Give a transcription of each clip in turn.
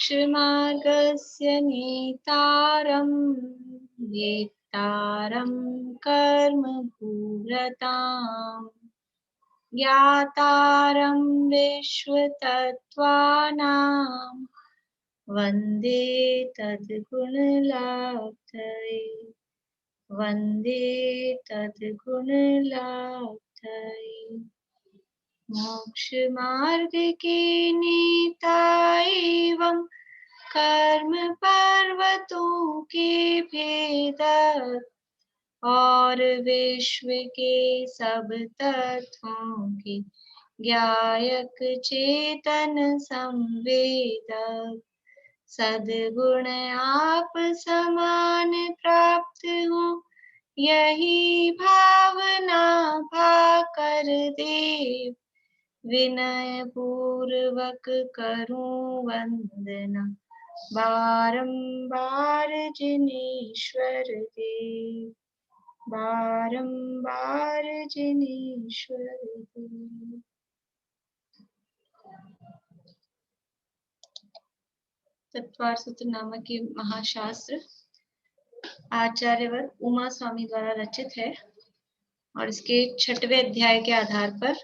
मोक्षमार्गस्य नेतारं वेत्तारं कर्मभूरताम् ज्ञातारं विश्वतत्त्वानां वन्दे तद्गुणलाब्धये वन्दे तद्गुणलाब्धये। मोक्ष मार्ग के नेता एवं कर्म पर्वतों के भेदक और विश्व के सब तत्वों के ज्ञायक चेतन संवेदक सद्गुण आप समान प्राप्त हो यही भावना भाकर देव विनय पूर्वक करूं वंदना बारंबार जिनेश्वर देव बारंबार जिनेश्वर देव। तत्वार सूत्र नामक ये महाशास्त्र आचार्यवर उमा स्वामी द्वारा रचित है और इसके 6वें अध्याय के आधार पर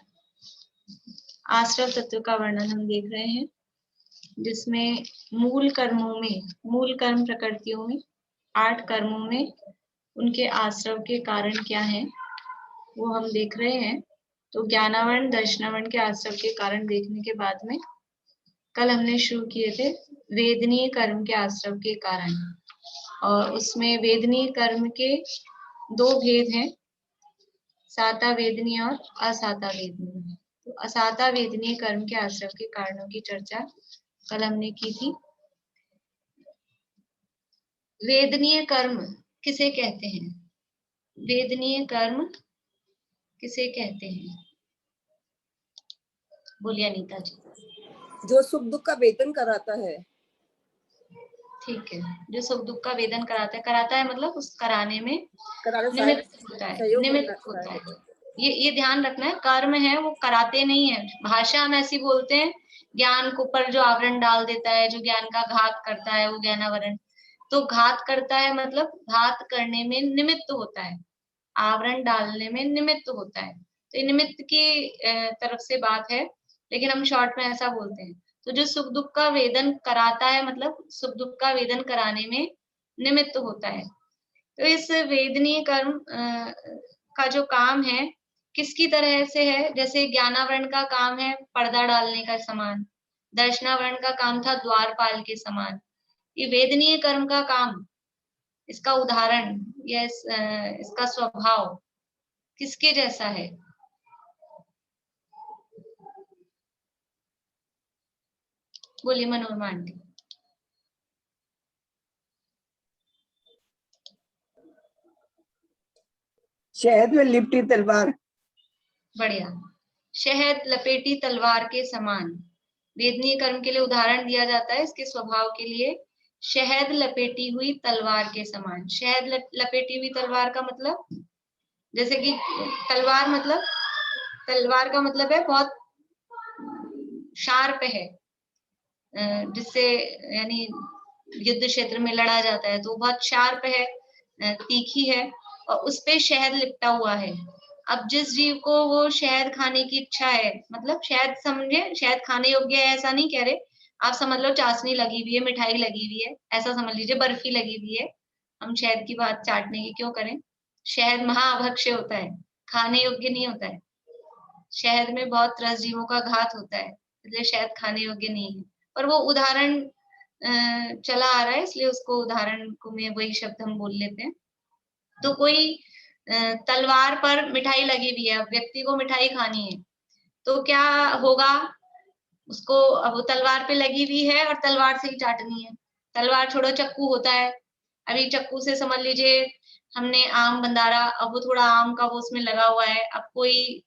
आश्रव तत्व का वर्णन हम देख रहे हैं, जिसमें मूल कर्म प्रकृतियों में 8 कर्मों में उनके आश्रव के कारण क्या हैं वो हम देख रहे हैं। तो ज्ञानावरण दर्शनावरण के आश्रव के कारण देखने के बाद में कल हमने शुरू किए थे वेदनीय कर्म के आश्रव के कारण, और उसमें वेदनीय कर्म के 2 भेद हैं, साता वेदनीय और असाता वेदनीय। तो असाता वेदनीय कर्म के आश्रव के कारणों की चर्चा कल हमने की थी। वेदनीय कर्म किसे कहते हैं? वेदनीय कर्म किसे कहते हैं? बोलिए अनीता जी। जो सुख दुख का वेदन कराता है। ठीक है, जो सुख दुख का वेदन कराता है मतलब उस कराने में निमित्त होता है। ये ध्यान रखना है, कर्म है वो कराते नहीं है। भाषा हम ऐसी बोलते हैं ज्ञान को पर जो आवरण डाल देता है, जो ज्ञान का घात करता है वो ज्ञानावरण। तो घात करता है मतलब घात करने में निमित्त होता है, आवरण डालने में निमित्त होता है। तो ये निमित्त की तरफ से बात है, लेकिन हम शॉर्ट में ऐसा बोलते हैं। तो जो सुख दुख का वेदन कराता है मतलब सुख दुख का वेदन कराने में निमित्त होता है। तो इस वेदनीय कर्म का जो काम है किसकी तरह से है? जैसे ज्ञानावरण का काम है पर्दा डालने का समान, दर्शनावरण का काम था द्वारपाल के समान। ये वेदनीय कर्म का काम, इसका उदाहरण या इसका स्वभाव किसके जैसा है? बोलिए मनोरमा आंटी। शहद में लिपटी तलवार। बढ़िया, शहद लपेटी तलवार के समान वेदनीय कर्म के लिए उदाहरण दिया जाता है। इसके स्वभाव के लिए शहद लपेटी हुई तलवार के समान। शहद लपेटी हुई तलवार का मतलब, जैसे कि तलवार का मतलब है बहुत शार्प है, जिससे यानी युद्ध क्षेत्र में लड़ा जाता है तो बहुत शार्प है, तीखी है, और उस पे शहद लिपटा हुआ है। अब जिस जीव को वो शहद खाने की इच्छा है, मतलब शहद समझे, शहद खाने योग्य है ऐसा नहीं कह रहे, आप समझ लो चाशनी लगी हुई है, मिठाई लगी हुई है, ऐसा समझ लीजिए, बर्फी लगी हुई है। हम शहद की बात चाटने की क्यों करें? शहद महाअभक्ष्य होता है, खाने योग्य नहीं होता है। शहद में बहुत रस जीवों का घात होता है, इसलिए शहद खाने योग्य नहीं है। पर वो उदाहरण चला आ रहा है, इसलिए उसको उदाहरण को में वही शब्द हम बोल लेते हैं। तो कोई तलवार पर मिठाई लगी हुई है, व्यक्ति को मिठाई खानी है, तो क्या होगा? उसको, अब वो तलवार पे लगी हुई है और तलवार से ही चाटनी है। तलवार छोड़ो, चक्कू होता है, अभी चक्कू से समझ लीजिए हमने आम बंदारा, अब वो थोड़ा आम का वो उसमें लगा हुआ है। अब कोई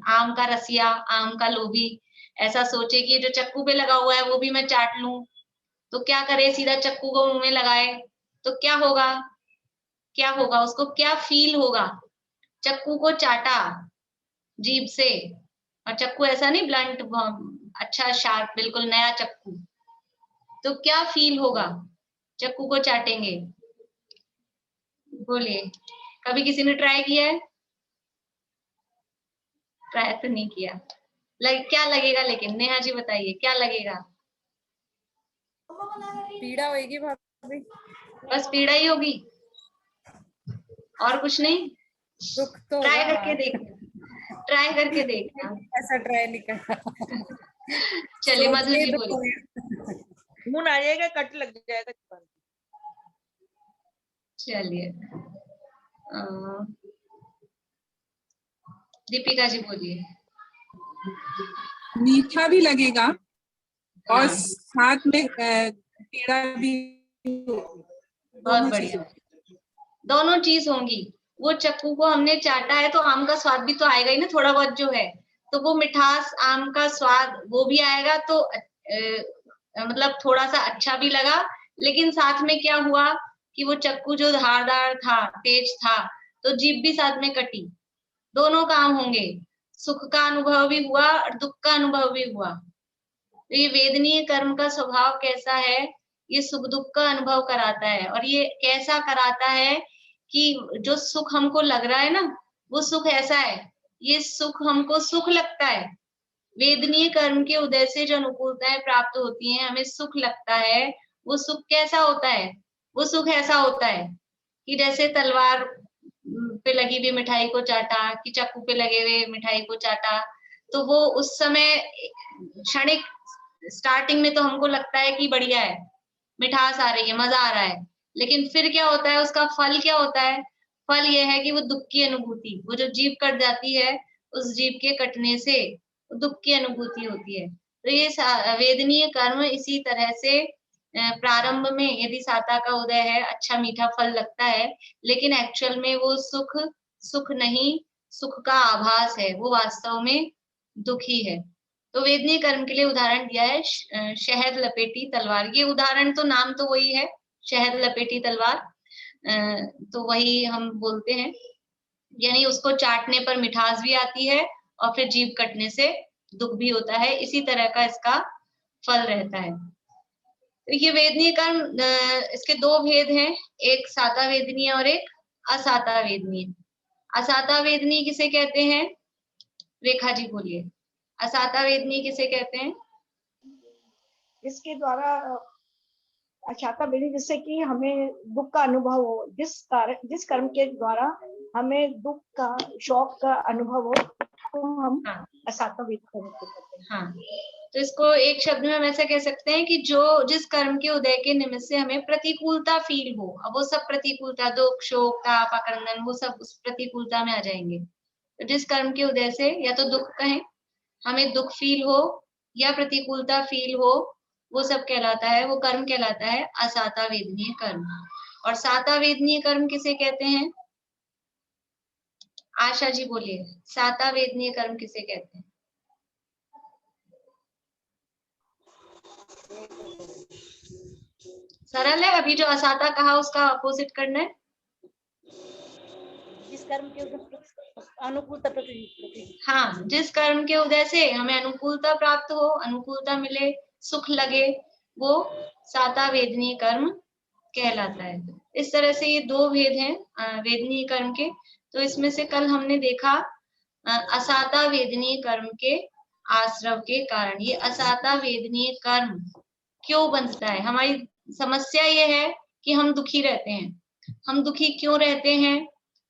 आम का रसिया, आम का लोभी ऐसा सोचे कि जो चक्कू पे लगा हुआ है वो भी मैं चाट लूं, तो क्या करे? सीधा चक्कू को मुंह में लगाए तो क्या होगा? उसको क्या फील होगा? चक्कू को चाटा जीभ से, और चक्कू ऐसा नहीं ब्लंट, अच्छा शार्प, बिल्कुल नया चक्कू, तो क्या फील होगा चक्कू को चाटेंगे? बोलिए, कभी किसी ने ट्राई किया है? ट्राई तो नहीं किया। क्या लगेगा लेकिन? नेहा जी बताइए, क्या लगेगा? पीड़ा होगी भाभी। बस पीड़ा ही होगी, और कुछ नहीं? दुख तो ट्राई होगा। करके देखना, ट्राई करके देखना। ऐसा ट्राई नहीं करना। चलिए सोच मधु के जी दुख बोलिए। होगा। मुंह आ जाएगा, कट लग जाएगा। चलिए दीपिका जी बोलिए। मीठा भी लगेगा और हाँ, साथ में पीड़ा भी। बहुत बढ़िया, दोनों चीज होंगी। वो चक्कू को हमने चाटा है तो आम का स्वाद भी तो आएगा ही ना, थोड़ा बहुत जो है, तो वो मिठास, आम का स्वाद वो भी आएगा। तो मतलब थोड़ा सा अच्छा भी लगा, लेकिन साथ में क्या हुआ कि वो चक्कू जो धारदार था, तेज था, तो जीभ भी साथ में कटी। दोनों काम होंगे, सुख का अनुभव भी हुआ और दुख का अनुभव भी हुआ। तो ये वेदनीय कर्म का स्वभाव कैसा है? ये सुख दुख का अनुभव कराता है। और ये कैसा कराता है कि जो सुख हमको लग रहा है ना, वो सुख ऐसा है, ये सुख हमको सुख लगता है। वेदनीय कर्म के उदय से जो अनुकूलताएं प्राप्त होती हैं, हमें सुख लगता है। वो सुख कैसा होता है? वो सुख ऐसा होता है कि जैसे तलवार पे लगी हुई मिठाई को चाटा, कि चाकू पे लगे हुए मिठाई को चाटा, तो वो उस समय क्षणिक स्टार्टिंग में तो हमको लगता है कि बढ़िया है, मिठास आ रही है, मजा आ रहा है, लेकिन फिर क्या होता है, उसका फल क्या होता है? फल यह है कि वो दुख की अनुभूति, वो जो जीभ कट जाती है, उस जीभ के कटने से दुख की अनुभूति होती है। तो ये वेदनीय कर्म इसी तरह से प्रारंभ में यदि साता का उदय है, अच्छा मीठा फल लगता है, लेकिन एक्चुअल में वो सुख सुख नहीं, सुख का आभास है, वो वास्तव में दुख ही है। तो वेदनीय कर्म के लिए उदाहरण दिया है शहद लपेटी तलवार। ये उदाहरण तो नाम तो वही है, शहद लपेटी तलवार, तो वही हम बोलते हैं, यानी उसको चाटने पर मिठास भी आती है और फिर जीभ कटने से दुख भी होता है। इसी तरह का इसका फल रहता है। तो ये वेदनीय कर्म, इसके दो भेद हैं, एक साता वेदनीय और एक असाता वेदनीय। असाता वेदनीय किसे कहते हैं? रेखा जी बोलिए, असाता वेदनीय किसे कहते हैं? इसके द्वारा अशाता विधि, जिससे कि हमें दुख का अनुभव हो, जिस कर्म के द्वारा हमें दुख का, शौक का अनुभव हो, तो हम हाँ, अशाता विधि करते हैं। हाँ, तो इसको एक शब्द में हम ऐसा कह सकते हैं कि जो जिस कर्म के उदय के निमित्त से हमें प्रतिकूलता फील हो, अब वो सब प्रतिकूलता, दुख, शोक, ताप, आक्रंदन, वो सब उस प्रतिकूलता में आ जाएंगे। तो जिस कर्म के उदय से, या तो दुख कहें, हमें दुख फील हो या प्रतिकूलता फील हो, वो सब कहलाता है, वो कर्म कहलाता है असाता वेदनीय कर्म। और साता वेदनीय कर्म किसे कहते हैं? आशा जी बोलिए, साता वेदनीय कर्म किसे कहते हैं? सरल है, अभी जो असाता कहा उसका अपोजिट करना है। जिस कर्म के अनुकूलता हाँ, जिस कर्म के उदय से हमें अनुकूलता प्राप्त हो, अनुकूलता मिले, सुख लगे, वो साता वेदनीय कर्म कहलाता है। इस तरह से ये दो भेद हैं वेदनीय कर्म के। तो इसमें से कल हमने देखा असाता वेदनीय कर्म के आश्रव के कारण। ये असाता वेदनीय कर्म क्यों बनता है? हमारी समस्या ये है कि हम दुखी रहते हैं। हम दुखी क्यों रहते हैं?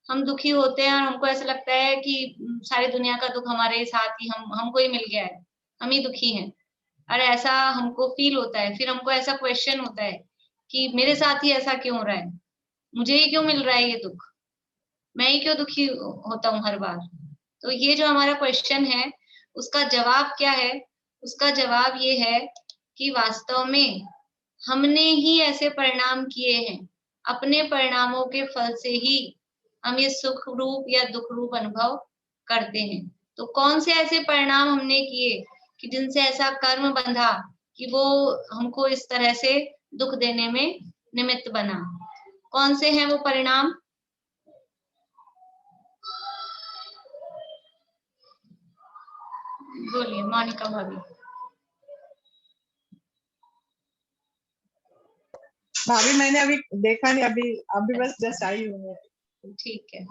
हम दुखी होते हैं और हमको ऐसा लगता है कि सारी दुनिया का दुख हमारे साथ ही, हमको ही मिल गया है, हम ही दुखी हैं। और ऐसा हमको फील होता है। फिर हमको ऐसा क्वेश्चन होता है कि मेरे साथ ही ऐसा क्यों हो रहा है, मुझे ही क्यों मिल रहा है ये दुख, मैं ही क्यों दुखी होता हूँ हर बार। तो ये जो हमारा क्वेश्चन है, उसका जवाब क्या है? उसका जवाब ये है कि वास्तव में हमने ही ऐसे परिणाम किए हैं, अपने परिणामों के फल से ही हम ये सुख रूप या दुख रूप अनुभव करते हैं। तो कौन से ऐसे परिणाम हमने किए कि जिनसे ऐसा कर्म बंधा कि वो हमको इस तरह से दुख देने में निमित्त बना? कौन से हैं वो परिणाम? बोलिए मोनिका भाभी। भाभी मैंने अभी देखा नहीं, अभी बस जस्ट आई हूँ मैं। ठीक है,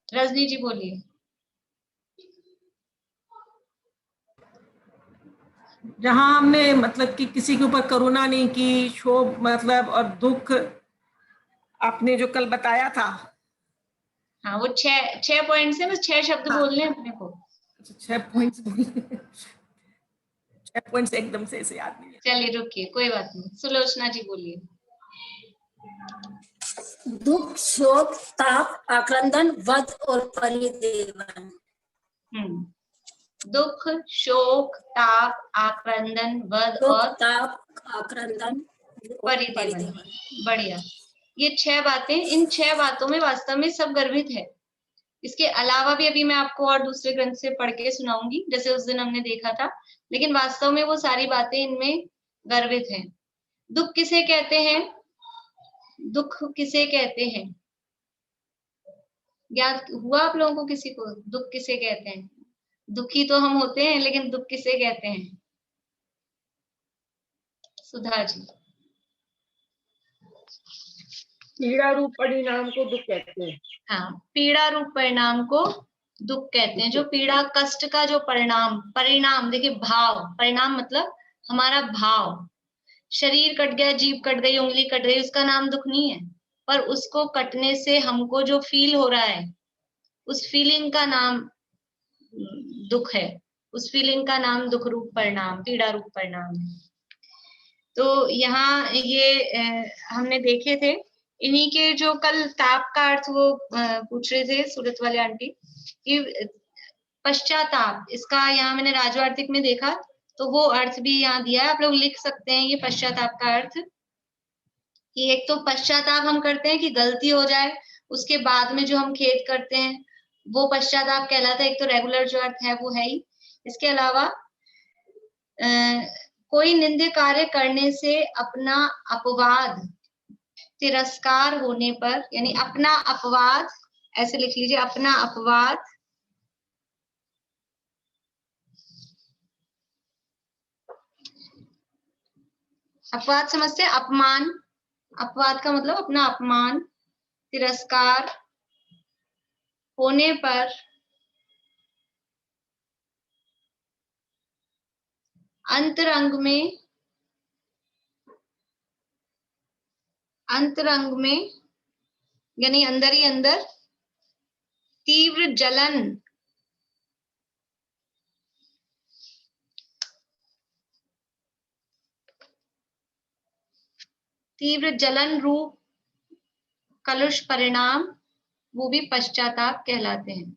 रजनी जी बोलिए। जहाँ हमने मतलब कि किसी के ऊपर करुणा नहीं की, शोक मतलब और दुख आपने जो कल बताया था। हाँ, वो छह पॉइंट से बस 6 शब्द हाँ। बोलने हैं अपने को। 6 पॉइंट्स 6 पॉइंट्स एकदम से ऐसे याद नहीं है। चलिए रुकिए, कोई बात नहीं, सुलोचना जी बोलिए। दुख, शोक, ताप, आक्रंदन, वध और परिदेवन। दुख, शोक, ताप, आक्रंदन, वध दुख, और ताप, आक्रंदन, परिदेवन। बढ़िया। ये 6 बातें, इन 6 बातों में वास्तव में सब गर्भित है। इसके अलावा भी अभी मैं आपको और दूसरे ग्रंथ से पढ़ के सुनाऊंगी, जैसे उस दिन हमने देखा था, लेकिन वास्तव में वो सारी बातें इनमें गर्भित हैं। दुख किसे कहते हैं? दुख किसे कहते हैं? ज्ञात हुआ आप लोगों को किसी को? दुख किसे कहते हैं? दुखी तो हम होते हैं, लेकिन दुख किसे कहते हैं? सुधा जी। पीड़ा रूप परिणाम को दुख कहते हैं। हाँ, पीड़ा रूप परिणाम को दुख कहते हैं। जो पीड़ा, कष्ट का जो परिणाम देखिए, भाव, परिणाम मतलब हमारा भाव। शरीर कट गया, जीभ कट गई, उंगली कट गई, उसका नाम दुख नहीं है, पर उसको कटने से हमको जो फील हो रहा है, उस फीलिंग का नाम दुख है। उस फीलिंग का नाम दुख रूप परिणाम, पीड़ा रूप परिणाम है। तो यहाँ ये हमने देखे थे, इन्हीं के जो कल ताप का अर्थ वो पूछ रहे थे सूरत वाले आंटी कि पश्चाताप, इसका यहाँ मैंने राजवार्तिक में देखा, तो वो अर्थ भी यहाँ दिया है, आप लोग लिख सकते हैं ये पश्चाताप का अर्थ। कि एक तो पश्चाताप हम करते हैं कि गलती हो जाए, उसके बाद में जो हम खेद करते हैं वो पश्चाताप कहलाता है। एक तो रेगुलर जो अर्थ है वो है ही। इसके अलावा कोई निंदे कार्य करने से अपना अपवाद तिरस्कार होने पर, यानी अपना अपवाद, ऐसे लिख लीजिए, अपना अपवाद अपवाद समझते हैं, अपमान, अपवाद का मतलब अपना अपमान, तिरस्कार होने पर अंतरंग में यानी अंदर ही अंदर तीव्र जलन रूप कलुष परिणाम, वो भी पश्चाताप कहलाते हैं।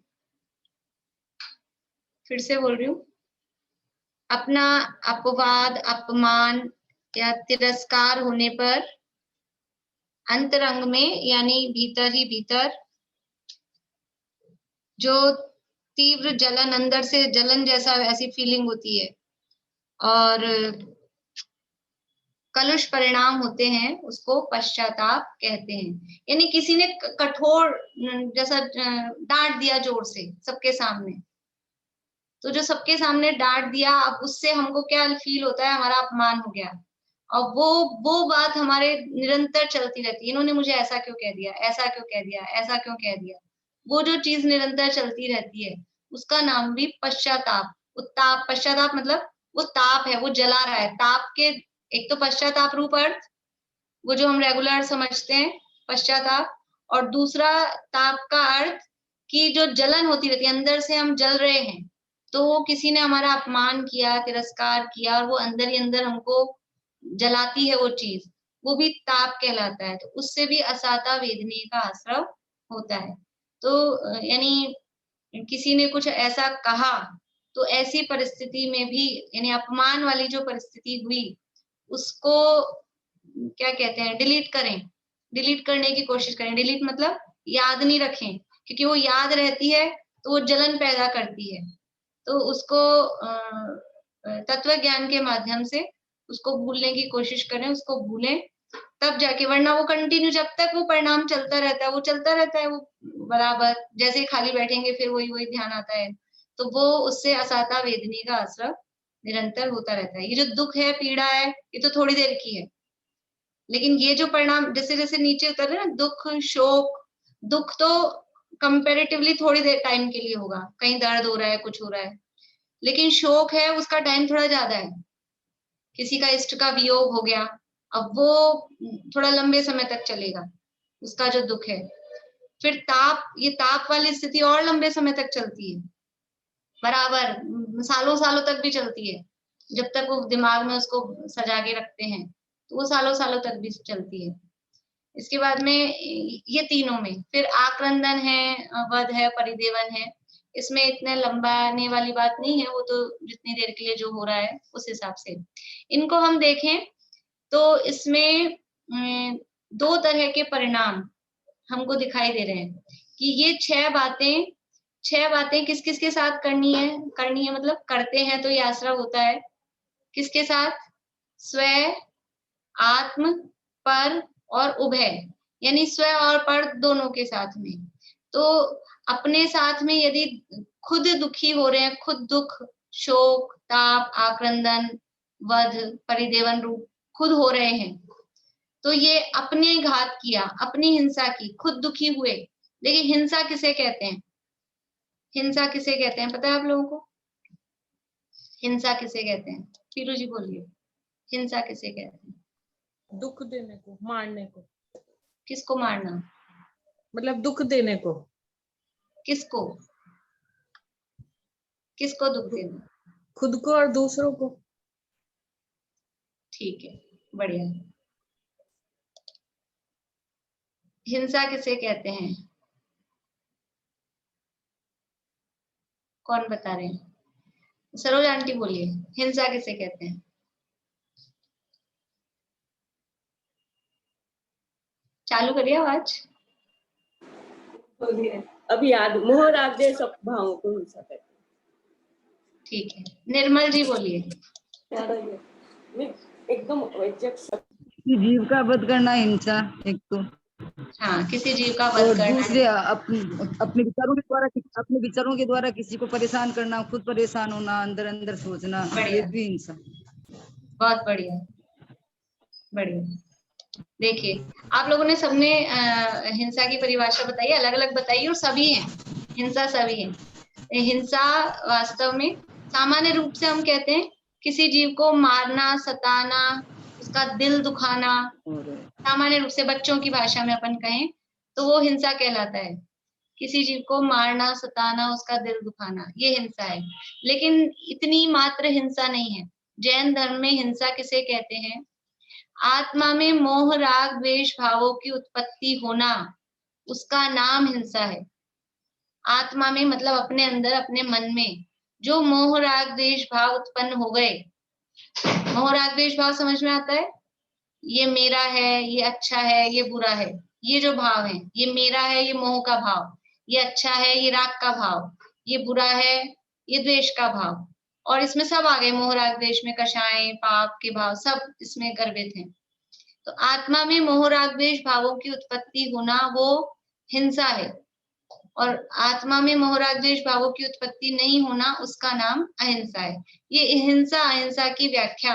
फिर से बोल रही हूं, अपना अपवाद, अपमान या तिरस्कार होने पर अंतरंग में यानी भीतर ही भीतर जो तीव्र जलन, अंदर से जलन जैसा ऐसी फीलिंग होती है, और कलुष परिणाम होते हैं, उसको पश्चाताप कहते हैं। यानी किसी ने कठोर जैसा डांट दिया जोर से सबके सामने, तो जो सबके सामने डांट दिया, अब उससे हमको क्या फील होता है? हमारा अपमान हो गया। और वो बात हमारे निरंतर चलती रहती है, इन्होंने मुझे ऐसा क्यों कह दिया, ऐसा क्यों कह दिया, ऐसा क्यों कह दिया। वो जो चीज निरंतर चलती रहती है उसका नाम भी पश्चाताप, उत्ताप। पश्चाताप मतलब वो ताप है, वो जला रहा है। ताप के एक तो पश्चाताप रूप अर्थ, वो जो हम रेगुलर समझते हैं पश्चाताप, और दूसरा ताप का अर्थ कि जो जलन होती रहती है, अंदर से हम जल रहे हैं, तो वो किसी ने हमारा अपमान किया, तिरस्कार किया, और वो अंदर ही अंदर हमको जलाती है वो चीज, वो भी ताप कहलाता है। तो उससे भी असाता वेदनी का आश्रव होता है। तो यानी किसी ने कुछ ऐसा कहा, तो ऐसी परिस्थिति में भी, यानी अपमान वाली जो परिस्थिति हुई, उसको क्या कहते हैं, डिलीट करें, डिलीट करने की कोशिश करें। डिलीट मतलब याद नहीं रखें, क्योंकि वो याद रहती है तो वो जलन पैदा करती है। तो उसको तत्व ज्ञान के माध्यम से उसको भूलने की कोशिश करें, उसको भूलें, तब जाके, वरना वो कंटिन्यू जब तक वो परिणाम चलता रहता है, वो चलता रहता है, वो बराबर जैसे ही खाली बैठेंगे फिर वही ध्यान आता है, तो वो उससे असाता वेदनी का आश्रय निरंतर होता रहता है। ये जो दुख है, पीड़ा है, ये तो थोड़ी देर की है, लेकिन ये जो परिणाम जैसे जैसे नीचे उतर रहे हैं ना, दुख शोक, दुख तो कंपैरेटिवली थोड़ी देर टाइम के लिए होगा, कहीं दर्द हो रहा है, कुछ हो रहा है, लेकिन शोक है उसका टाइम थोड़ा ज्यादा है, किसी का इष्ट का वियोग हो गया, अब वो थोड़ा लंबे समय तक चलेगा उसका जो दुख है। फिर ताप, ये ताप वाली स्थिति और लंबे समय तक चलती है, बराबर सालों सालों तक भी चलती है, जब तक वो दिमाग में उसको सजा के रखते हैं तो वो सालों सालों तक भी चलती है। इसके बाद में ये तीनों में फिर आक्रंदन है, वध है, परिदेवन है, इसमें इतने लंबाने वाली बात नहीं है, वो तो जितनी देर के लिए जो हो रहा है उस हिसाब से। इनको हम देखें तो इसमें 2 तरह के परिणाम हमको दिखाई दे रहे हैं कि ये 6 बातें किस किस के साथ करनी है मतलब करते हैं तो ये आश्रय होता है किसके साथ, स्व, आत्म, पर और उभय, यानी स्व और पर दोनों के साथ में। तो अपने साथ में यदि खुद दुखी हो रहे हैं, खुद दुख, शोक, ताप, आक्रंदन, वध, परिदेवन रूप खुद हो रहे हैं, तो ये अपने घात किया, अपनी हिंसा की, खुद दुखी हुए। देखिए हिंसा किसे कहते हैं, हिंसा किसे कहते हैं पता है आप लोगों को, हिंसा किसे कहते हैं? पीरू जी बोलिए, हिंसा किसे कहते हैं? दुख देने को, मारने को। किसको मारना? मतलब दुख देने को। किसको? किसको दुख देना? खुद को और दूसरों को। ठीक है, बढ़िया। हिंसा किसे कहते हैं? कौन बता रहे हैं? सरोज आंटी बोलिए, हिंसा किसे कहते हैं? चालू करिए आवाज। अभी याद, मोह राग द्वेष सब भावों को हिंसा कहते हैं। ठीक है, निर्मल जी बोलिए। एकदम जीव का वध करना हिंसा एक तो, हाँ, किसी जीव का वध और करना, दूसरे अपने विचारों के द्वारा किसी को परेशान करना, खुद परेशान होना, अंदर अंदर सोचना, ये भी हिंसा। बहुत बढ़िया, बढ़िया। देखिए आप लोगों ने सबने हिंसा की परिभाषा बताई, अलग अलग बताई, और सभी हैं, हिंसा सभी है। हिंसा वास्तव में सामान्य रूप से हम कहते हैं किसी जीव को मारना, सताना, उसका दिल दुखाना, सामान्य रूप से बच्चों की भाषा में अपन कहें तो वो हिंसा कहलाता है। किसी जीव को मारना, सताना, उसका दिल दुखाना, ये हिंसा है। लेकिन इतनी मात्र हिंसा नहीं है। जैन धर्म में हिंसा किसे कहते हैं? आत्मा में मोह राग द्वेष भावों की उत्पत्ति होना, उसका नाम हिंसा है। आत्मा में मतलब अपने अंदर, अपने मन में जो मोह राग द्वेष भाव उत्पन्न हो गए, मोह राग द्वेष भाव समझ में आता है? ये मेरा है, ये अच्छा है, ये बुरा है, ये जो भाव है, ये मेरा है, ये मोह का भाव, ये अच्छा है, ये राग का भाव, ये बुरा है, ये द्वेष का भाव, और इसमें सब आ गए, मोह राग द्वेष में कषाय, पाप के भाव सब इसमें गर्भित हैं। तो आत्मा में मोह राग द्वेष भावों की उत्पत्ति होना वो हिंसा है, और आत्मा में मोह राग द्वेष भावों की उत्पत्ति नहीं होना, उसका नाम अहिंसा है। ये हिंसा अहिंसा की व्याख्या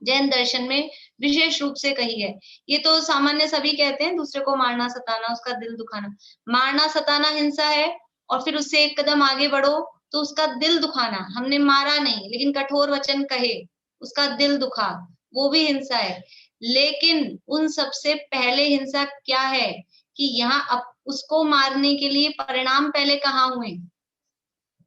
जैन दर्शन में विशेष रूप से कही है। ये तो सामान्य सभी कहते हैं, दूसरे को मारना, सताना, उसका दिल दुखाना। मारना, सताना हिंसा है, और फिर उससे एक कदम आगे बढ़ो तो उसका दिल दुखाना, हमने मारा नहीं लेकिन कठोर वचन कहे, उसका दिल दुखा, वो भी हिंसा है। लेकिन उन सबसे पहले हिंसा क्या है कि यहाँ उसको मारने के लिए परिणाम पहले कहाँ हुए?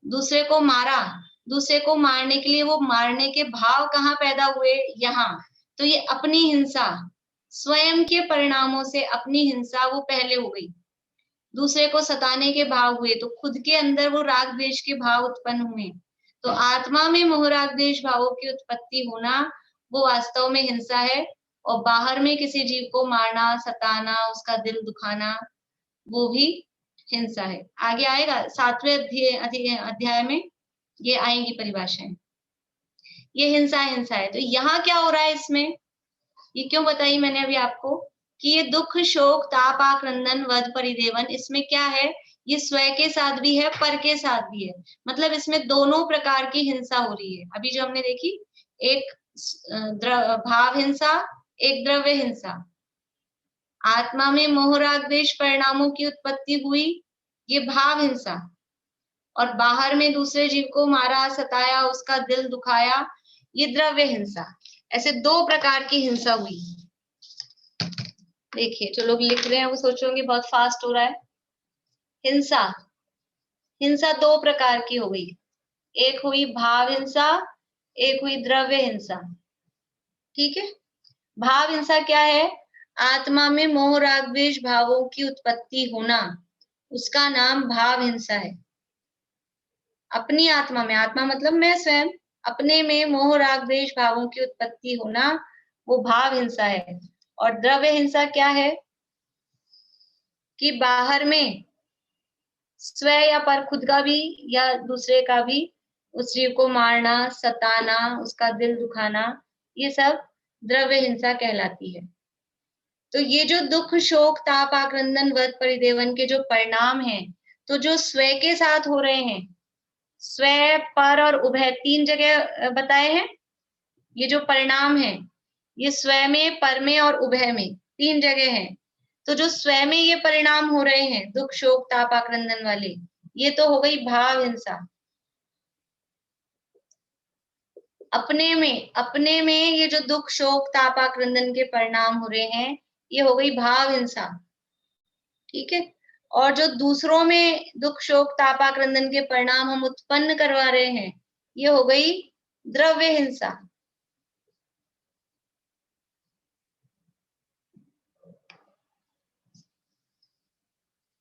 दूसरे को मारा, दूसरे को मारने के लिए वो मारने के भाव कहाँ पैदा हुए? यहाँ। तो ये अपनी हिंसा, स्वयं के परिणामों से अपनी हिंसा वो पहले हो गई। दूसरे को सताने के भाव हुए तो खुद के अंदर वो राग द्वेष के भाव उत्पन्न हुए। तो आत्मा में मोह राग द्वेष भावों की उत्पत्ति होना वो वास्तव में हिंसा है, और बाहर में किसी जीव को मारना, सताना, उसका दिल दुखाना, वो भी हिंसा है। आगे आएगा 7वें अध्याय में ये आएंगी परिभाषाएं। ये हिंसा है। तो यहाँ क्या हो रहा है इसमें? ये क्यों बताई मैंने अभी आपको कि ये दुख, शोक, ताप, आक्रंदन, वध, परिदेवन, इसमें क्या है? ये स्व के साथ भी है, पर के साथ भी है। मतलब इसमें दोनों प्रकार की हिंसा हो रही है। अभी जो हमने देखी, एक भाव हिंसा एक द्रव्य हिंसा। आत्मा में मोह राग द्वेष परिणामों की उत्पत्ति हुई, ये भाव हिंसा। और बाहर में दूसरे जीव को मारा, सताया, उसका दिल दुखाया, ये द्रव्य हिंसा। ऐसे दो प्रकार की हिंसा हुई। देखिए जो लोग लिख रहे हैं वो सोचोगे बहुत फास्ट हो रहा है। हिंसा, हिंसा दो प्रकार की हो गई, एक हुई भाव हिंसा, एक हुई द्रव्य हिंसा। ठीक है, भाव हिंसा क्या है? आत्मा में मोह राग द्वेष भावों की उत्पत्ति होना, उसका नाम भाव हिंसा है। अपनी आत्मा में, आत्मा मतलब मैं स्वयं, अपने में मोह राग द्वेष भावों की उत्पत्ति होना, वो भाव हिंसा है। और द्रव्य हिंसा क्या है? कि बाहर में स्व या पर, खुद का भी या दूसरे का भी, उस जीव को मारना, सताना, उसका दिल दुखाना, ये सब द्रव्य हिंसा कहलाती है। तो ये जो दुख, शोक, ताप, आक्रंदन, वध, परिदेवन के जो परिणाम हैं, तो जो स्व के साथ हो रहे हैं, स्व, पर और उभय, तीन जगह बताए हैं। ये जो परिणाम है, ये स्व में, पर में और उभय में, तीन जगह हैं। तो जो स्व में ये परिणाम हो रहे हैं, दुख, शोक, ताप, आक्रंदन वाले, ये तो हो गई भाव हिंसा। अपने में ये जो दुख, शोक, ताप, आक्रंदन के परिणाम हो रहे हैं, ये हो गई भाव हिंसा। ठीक है, और जो दूसरों में दुख, शोक, ताप, आक्रंदन के परिणाम हम उत्पन्न करवा रहे हैं, ये हो गई द्रव्य हिंसा।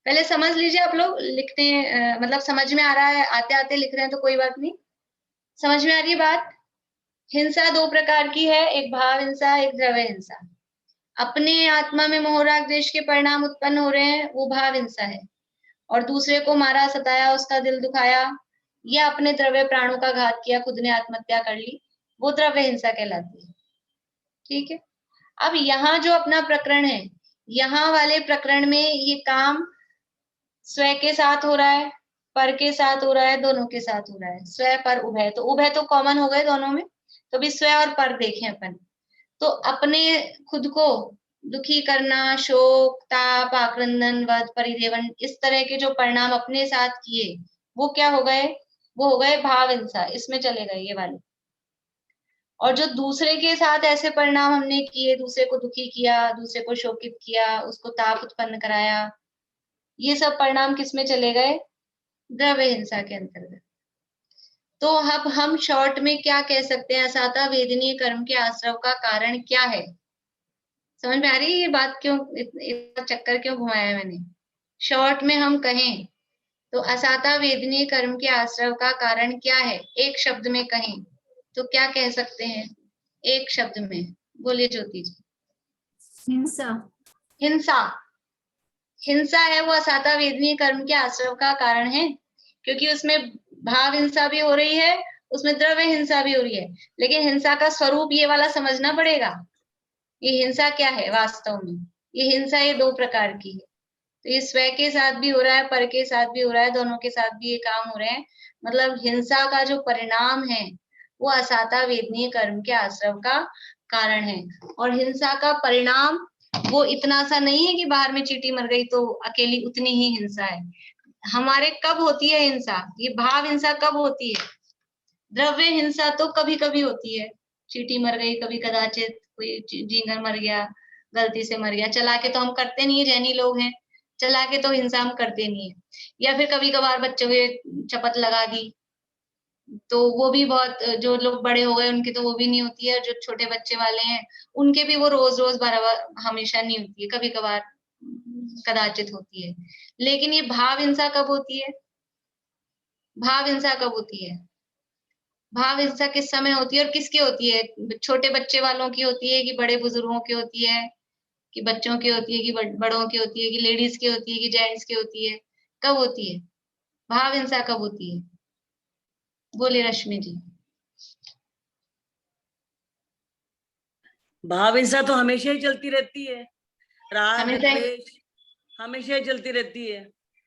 पहले समझ लीजिए आप लोग, लिखते हैं मतलब समझ में आ रहा है, आते आते लिख रहे हैं तो कोई बात नहीं। समझ में आ रही है बात? हिंसा दो प्रकार की है, एक भाव हिंसा, एक द्रव्य हिंसा। अपने आत्मा में मोह राग द्वेष के परिणाम उत्पन्न हो रहे हैं, वो भाव हिंसा है। और दूसरे को मारा, सताया, उसका दिल दुखाया, या अपने द्रव्य प्राणों का घात किया, खुद ने आत्महत्या कर ली, वो द्रव्य हिंसा कहलाती है। ठीक है, अब यहाँ जो अपना प्रकरण है, यहाँ वाले प्रकरण में ये काम स्व के साथ हो रहा है, पर के साथ हो रहा है, दोनों के साथ हो रहा है। स्व, पर, उभय, तो उभय तो कॉमन हो गए दोनों में, तो भी स्व और पर देखें अपन। तो अपने खुद को दुखी करना, शोक, ताप, आक्रंदन, वध, परिदेवन, इस तरह के जो परिणाम अपने साथ किए, वो क्या हो गए? वो हो गए भाव हिंसा, इसमें चले गए ये वाले। और जो दूसरे के साथ ऐसे परिणाम हमने किए, दूसरे को दुखी किया, दूसरे को शोकित किया, उसको ताप उत्पन्न कराया, ये सब परिणाम किसमें चले गए? द्रव्य हिंसा के अंतर्गत। तो अब हम शॉर्ट में क्या कह सकते हैं? असाता वेदनीय कर्म के आश्रव का कारण क्या है? समझ में आ रही है ये बात? क्यों इतना चक्कर क्यों घुमाया मैंने? शॉर्ट में हम कहें तो असाता वेदनीय कर्म के आश्रव का कारण क्या है, एक शब्द में कहें तो क्या कह सकते हैं? एक शब्द में बोलिए ज्योति जी। हिंसा। हिंसा, हिंसा है वो असाता वेदनीय कर्म के आश्रव का कारण है, क्योंकि उसमें भाव हिंसा भी हो रही है, उसमें द्रव्य हिंसा भी हो रही है। लेकिन हिंसा का स्वरूप ये वाला समझना पड़ेगा, ये हिंसा क्या है वास्तव में। ये हिंसा ये दो प्रकार की है। तो ये स्व के साथ भी हो रहा है, पर के साथ भी हो रहा है, दोनों के साथ भी ये काम हो रहे हैं। मतलब हिंसा का जो परिणाम है वो असाता वेदनीय कर्म के आश्रव का कारण है। और हिंसा का परिणाम वो इतना सा नहीं है कि बाहर में चींटी मर गई तो अकेली उतनी ही हिंसा है। हमारे कब होती है हिंसा? ये भाव हिंसा कब होती है? द्रव्य हिंसा तो कभी कभी होती है, चींटी मर गई, कभी कदाचित कोई झींगर मर गया, गलती से मर गया। चला के तो हम करते नहीं है, जैनी लोग हैं, चला के तो हिंसा हम करते नहीं है। या फिर कभी कभार बच्चों के चपत लगा दी, तो वो भी बहुत, जो लोग बड़े हो गए उनकी तो वो भी नहीं होती है, जो छोटे बच्चे वाले हैं उनके भी वो रोज रोज बराबर हमेशा नहीं होती है, कभी कभार कदाचित होती है। लेकिन ये भाव हिंसा कब होती है? भाव हिंसा कब होती है? भाव हिंसा किस समय होती है और किसकी होती है? छोटे बच्चे वालों की होती है कि बड़े बुजुर्गों की होती है, कि बच्चों की होती है, कि बड़ों की होती है, कि लेडीज की होती है, कि जेंट्स की होती है? कब होती है भाव हिंसा? कब होती है? बोले रश्मि जी। भाव हिंसा तो हमेशा ही चलती रहती है, राग द्वेष हमेशा ही चलती रहती है,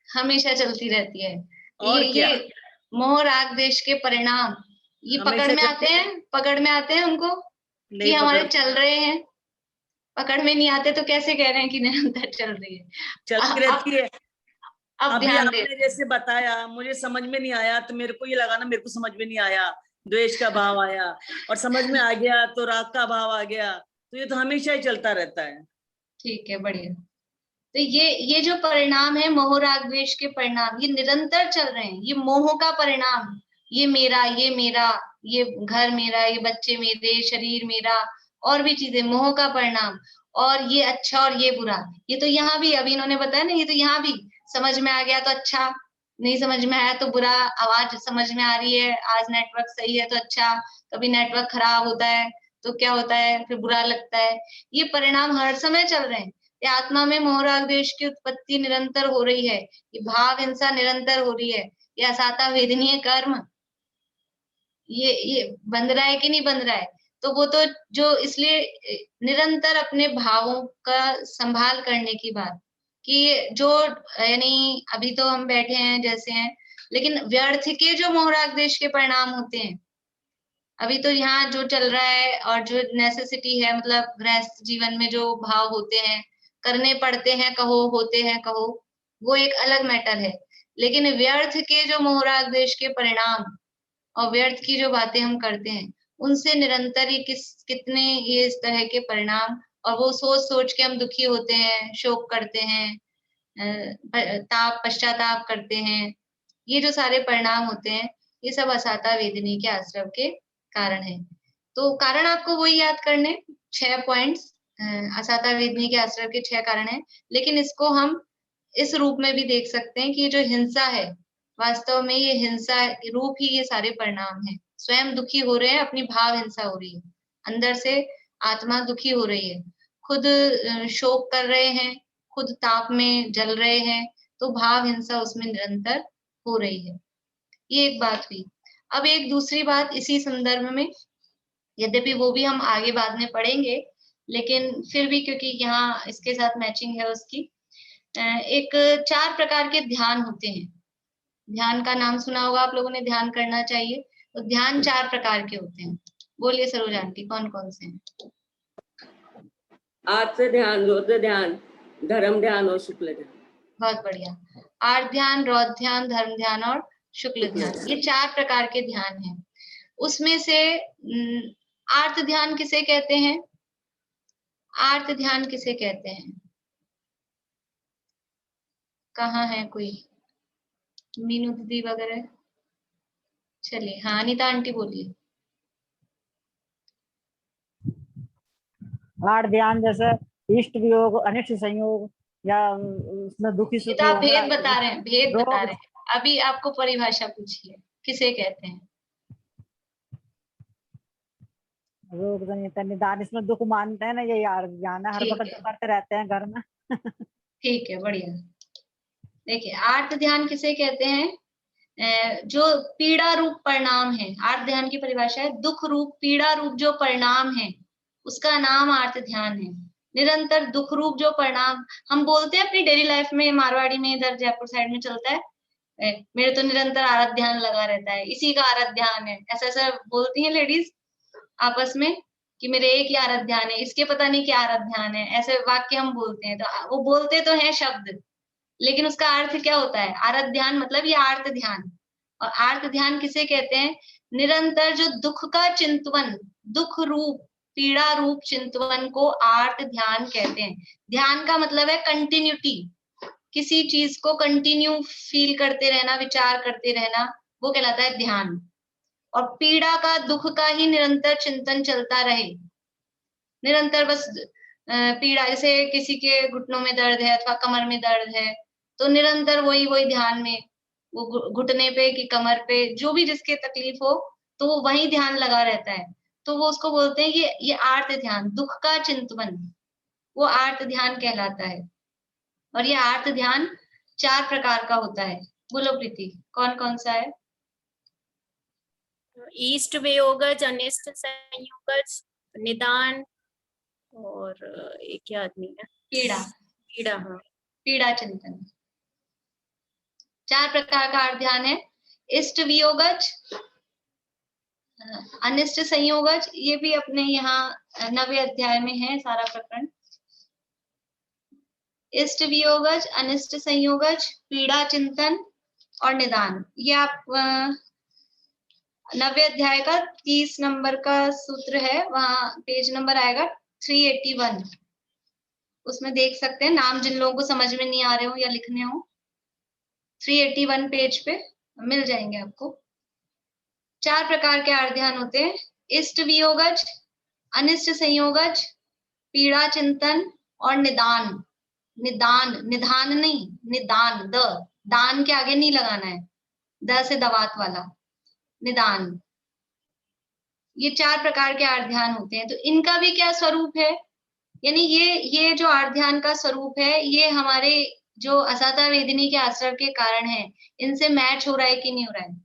हमेशा चलती रहती है। और क्या? ये मोह राग द्वेष के परिणाम ये पकड़ में आते हैं, पकड़ में आते हैं उनको कि हमारे चल रहे हैं। पकड़ में नहीं आते तो कैसे कह रहे हैं कि निरंतर चल रही है? चलती रहती है। अब अभी ध्यान दे। आपने जैसे बताया, मुझे समझ में नहीं आया तो मेरे को ये लगा ना मेरे को समझ में नहीं आया, द्वेष का भाव आया, और समझ में आ गया तो राग का भाव आ गया। तो ये तो हमेशा ही चलता रहता है। ठीक है, बढ़िया। तो ये जो परिणाम है मोह राग द्वेष के परिणाम, ये निरंतर चल रहे हैं। ये मोह का परिणाम, ये मेरा, ये घर मेरा, ये बच्चे मेरे, शरीर मेरा, और भी चीजें, मोह का परिणाम। और ये अच्छा और ये बुरा, ये तो यहाँ भी अभी इन्होंने बताया ना, ये तो यहाँ भी समझ में आ गया तो अच्छा, नहीं समझ में आया तो बुरा। आवाज समझ में आ रही है, आज नेटवर्क सही है तो अच्छा, कभी नेटवर्क खराब होता है तो क्या होता है, फिर बुरा लगता है। ये परिणाम हर समय चल रहे हैं। ये आत्मा में मोह राग द्वेष की उत्पत्ति निरंतर हो रही है, ये भाव हिंसा निरंतर हो रही है, ये असाता वेदनीय कर्म ये बंध रहा है कि नहीं बंध रहा है। तो वो तो जो, इसलिए निरंतर अपने भावों का संभाल करने की बात, कि जो यानी अभी तो हम बैठे हैं जैसे हैं, लेकिन व्यर्थ के जो मोह राग द्वेष के परिणाम होते हैं, अभी तो यहाँ जो चल रहा है और जो नेसेसिटी है, मतलब गृहस्थ जीवन में जो भाव होते हैं, करने पड़ते हैं कहो, होते हैं कहो, वो एक अलग मैटर है। लेकिन व्यर्थ के जो मोह राग द्वेष के परिणाम और व्यर्थ की जो बातें हम करते हैं, उनसे निरंतर ही कितने ये इस तरह के परिणाम, और वो सोच सोच के हम दुखी होते हैं, शोक करते हैं, पश्चाताप करते हैं। ये जो सारे परिणाम होते हैं, ये सब असाता वेदनी के आश्रव के कारण है। तो कारण आपको वही याद करने, 6 पॉइंट्स, असाता वेदनी के आश्रव के 6 कारण है। लेकिन इसको हम इस रूप में भी देख सकते हैं कि ये जो हिंसा है, वास्तव में ये हिंसा रूप ही ये सारे परिणाम है। स्वयं दुखी हो रहे हैं, अपनी भाव हिंसा हो रही है, अंदर से आत्मा दुखी हो रही है, खुद शोक कर रहे हैं, खुद ताप में जल रहे हैं, तो भाव हिंसा उसमें निरंतर हो रही है। ये एक बात हुई। अब एक दूसरी बात इसी संदर्भ में, यद्यपि वो भी हम आगे बाद में पढ़ेंगे, लेकिन फिर भी क्योंकि यहाँ इसके साथ मैचिंग है उसकी, एक 4 प्रकार के ध्यान होते हैं। ध्यान का नाम सुना होगा आप लोगों ने, ध्यान करना चाहिए। तो ध्यान 4 प्रकार के होते हैं। बोलिए सरोज आंटी, कौन कौन से हैं? आर्त ध्यान, रौद्र ध्यान, धर्म ध्यान और शुक्ल ध्यान। बहुत बढ़िया। आर्त ध्यान, रौद्र ध्यान, धर्म ध्यान और शुक्ल ध्यान, ये 4 प्रकार के ध्यान हैं। उसमें से आर्त ध्यान किसे कहते हैं? आर्त ध्यान किसे कहते हैं? कहाँ है कोई? मीनू दीदी वगैरह? चलिए, हाँ अनिता आंटी बोलिए। आर्त ध्यान जैसे इष्ट वियोग, अनिष्ट संयोग, या उसमें दुखी ये सुखी तो आप होना, भेद बता रहे हैं, भेद रोग- बता रहे हैं। अभी आपको परिभाषा पूछिए, किसे कहते हैं? रोग जनित निदान, इसमें दुख मानते हैं ना, ये आर्त ध्यान है। हर ठीक वक्त है। जो करते रहते हैं घर में। ठीक है, बढ़िया। देखिए, आर्त ध्यान किसे कहते हैं? जो पीड़ा रूप परिणाम है। आर्त ध्यान की परिभाषा है दुख रूप, पीड़ा रूप जो परिणाम है, उसका नाम आर्त ध्यान है। निरंतर दुख रूप जो परिणाम हम बोलते हैं अपनी डेली लाइफ में, मारवाड़ी में, इधर जयपुर साइड में चलता है, मेरे तो निरंतर आरत ध्यान लगा रहता है, इसी का आरत ध्यान है, ऐसा ऐसा बोलती हैं लेडीज आपस में कि मेरे एक ही आरत ध्यान है, इसके पता नहीं क्या आरत ध्यान है, ऐसे वाक्य हम बोलते हैं। तो वो बोलते तो हैं शब्द, लेकिन उसका अर्थ क्या होता है? आरत ध्यान मतलब ये आर्त ध्यान। और आर्त ध्यान किसे कहते हैं? निरंतर जो दुख का चिंतवन, दुख रूप, पीड़ा रूप चिंतवन को आर्त ध्यान कहते हैं। ध्यान का मतलब है कंटिन्यूटी, किसी चीज को कंटिन्यू फील करते रहना, विचार करते रहना, वो कहलाता है ध्यान। और पीड़ा का, दुख का ही निरंतर चिंतन चलता रहे, निरंतर बस पीड़ा, जैसे किसी के घुटनों में दर्द है अथवा कमर में दर्द है, तो निरंतर वही वही ध्यान में, वो घुटने पे कि कमर पे, जो भी जिसके तकलीफ हो, तो वो वही ध्यान लगा रहता है। तो वो उसको बोलते हैं ये आर्त ध्यान, दुख का चिंतवन, वो आर्त ध्यान कहलाता है। और ये आर्त ध्यान 4 प्रकार का होता है। बोलो प्रीति, कौन कौन सा है? ईस्ट वियोगज, अनिष्ट संयोगज, निदान, और एक क्या आदमी है? पीड़ा। पीड़ा, हाँ, पीड़ा चिंतन। 4 प्रकार का आर्त ध्यान है। इष्ट वियोगज, अनिष्ट संयोगज, ये भी अपने यहाँ 9वें अध्याय में है सारा प्रकरण। इष्ट वियोगज, अनिष्ट संयोगज, पीड़ा चिंतन और निदान। ये आप 90 अध्याय का 30 नंबर का सूत्र है, वहां पेज नंबर आएगा 381, उसमें देख सकते हैं। नाम जिन लोगों को समझ में नहीं आ रहे हो या लिखने हो, 381 पेज पे मिल जाएंगे आपको। 4 प्रकार के आर्त ध्यान होते हैं, इष्ट वियोगज, अनिष्ट संयोगज, पीड़ा चिंतन और निदान। निदान, निधान नहीं, निदान, द दान के आगे नहीं लगाना है, द से दवात वाला, निदान। ये 4 प्रकार के आर्त ध्यान होते हैं। तो इनका भी क्या स्वरूप है, यानी ये जो आर्त ध्यान का स्वरूप है, ये हमारे जो असाता वेदिनी के आश्रव के कारण है, इनसे मैच हो रहा है कि नहीं हो रहा है।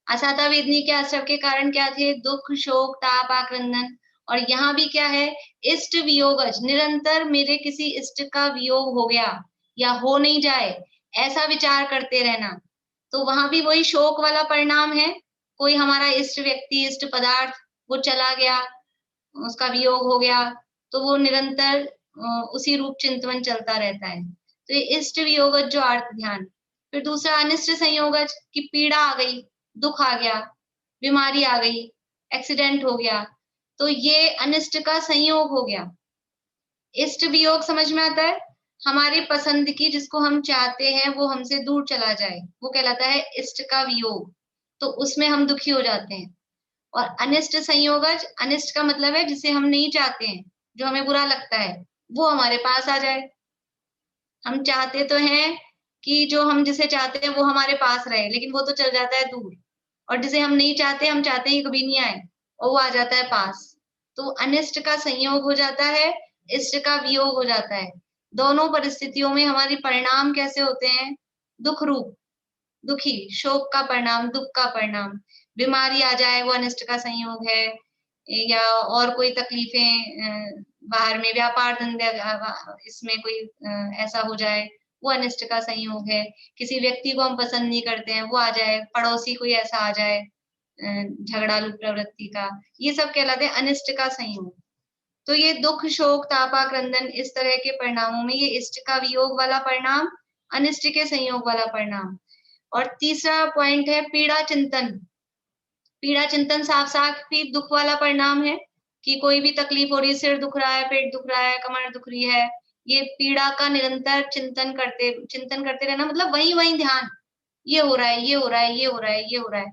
असाता वेदिनी के आश्रव के कारण क्या थे, दुख, शोक, ताप, आक्रंदन। और यहाँ भी क्या है, इष्ट वियोगज, निरंतर मेरे किसी इष्ट का वियोग हो गया या हो नहीं जाए, ऐसा विचार करते रहना। तो वहां भी वही शोक वाला परिणाम है। कोई हमारा इष्ट व्यक्ति, इष्ट पदार्थ वो चला गया, उसका वियोग हो गया, तो वो निरंतर उसी रूप चिंतन चलता रहता है। तो ये इष्ट वियोगज जो आर्त ध्यान। फिर दूसरा अनिष्ट संयोगज, की पीड़ा आ गई, दुख आ गया, बीमारी आ गई, एक्सीडेंट हो गया, तो ये अनिष्ट का संयोग हो गया। इष्ट वियोग समझ में आता है, हमारी पसंद की, जिसको हम चाहते हैं वो हमसे दूर चला जाए, वो कहलाता है इष्ट का वियोग, तो उसमें हम दुखी हो जाते हैं। और अनिष्ट संयोगज, अनिष्ट का मतलब है जिसे हम नहीं चाहते हैं, जो हमें बुरा लगता है, वो हमारे पास आ जाए। हम चाहते तो हैं कि जो हम जिसे चाहते हैं वो हमारे पास रहे, लेकिन वो तो चल जाता है दूर। और जिसे हम नहीं चाहते, हम चाहते हैं कभी नहीं आए, और वो आ जाता है पास। तो अनिष्ट का संयोग हो जाता है, इष्ट का वियोग हो जाता है। दोनों परिस्थितियों में हमारे परिणाम कैसे होते हैं, दुख रूप, दुखी, शोक का परिणाम, दुख का परिणाम। बीमारी आ जाए, वो अनिष्ट का संयोग है, या और कोई तकलीफें बाहर में, व्यापार धंधे इसमें कोई ऐसा हो जाए, वो अनिष्ट का संयोग है। किसी व्यक्ति को हम पसंद नहीं करते हैं, वो आ जाए, पड़ोसी कोई ऐसा आ जाए झगड़ालू प्रवृत्ति का, ये सब कहलाते हैं अनिष्ट का संयोग। तो ये दुख, शोक, तापा, क्रंदन, इस तरह के परिणामों में ये इष्ट का वियोग वाला परिणाम, अनिष्ट के संयोग वाला परिणाम। और तीसरा पॉइंट है पीड़ा चिंतन। पीड़ा चिंतन साफ साफ भी दुख वाला परिणाम है, कि कोई भी तकलीफ हो रही है, सिर दुख रहा है, पेट दुख रहा है, कमर दुख रही है, ये पीड़ा का निरंतर चिंतन करते रहना, मतलब वही ध्यान, ये हो रहा है, ये हो रहा है, ये हो रहा है, ये हो रहा है।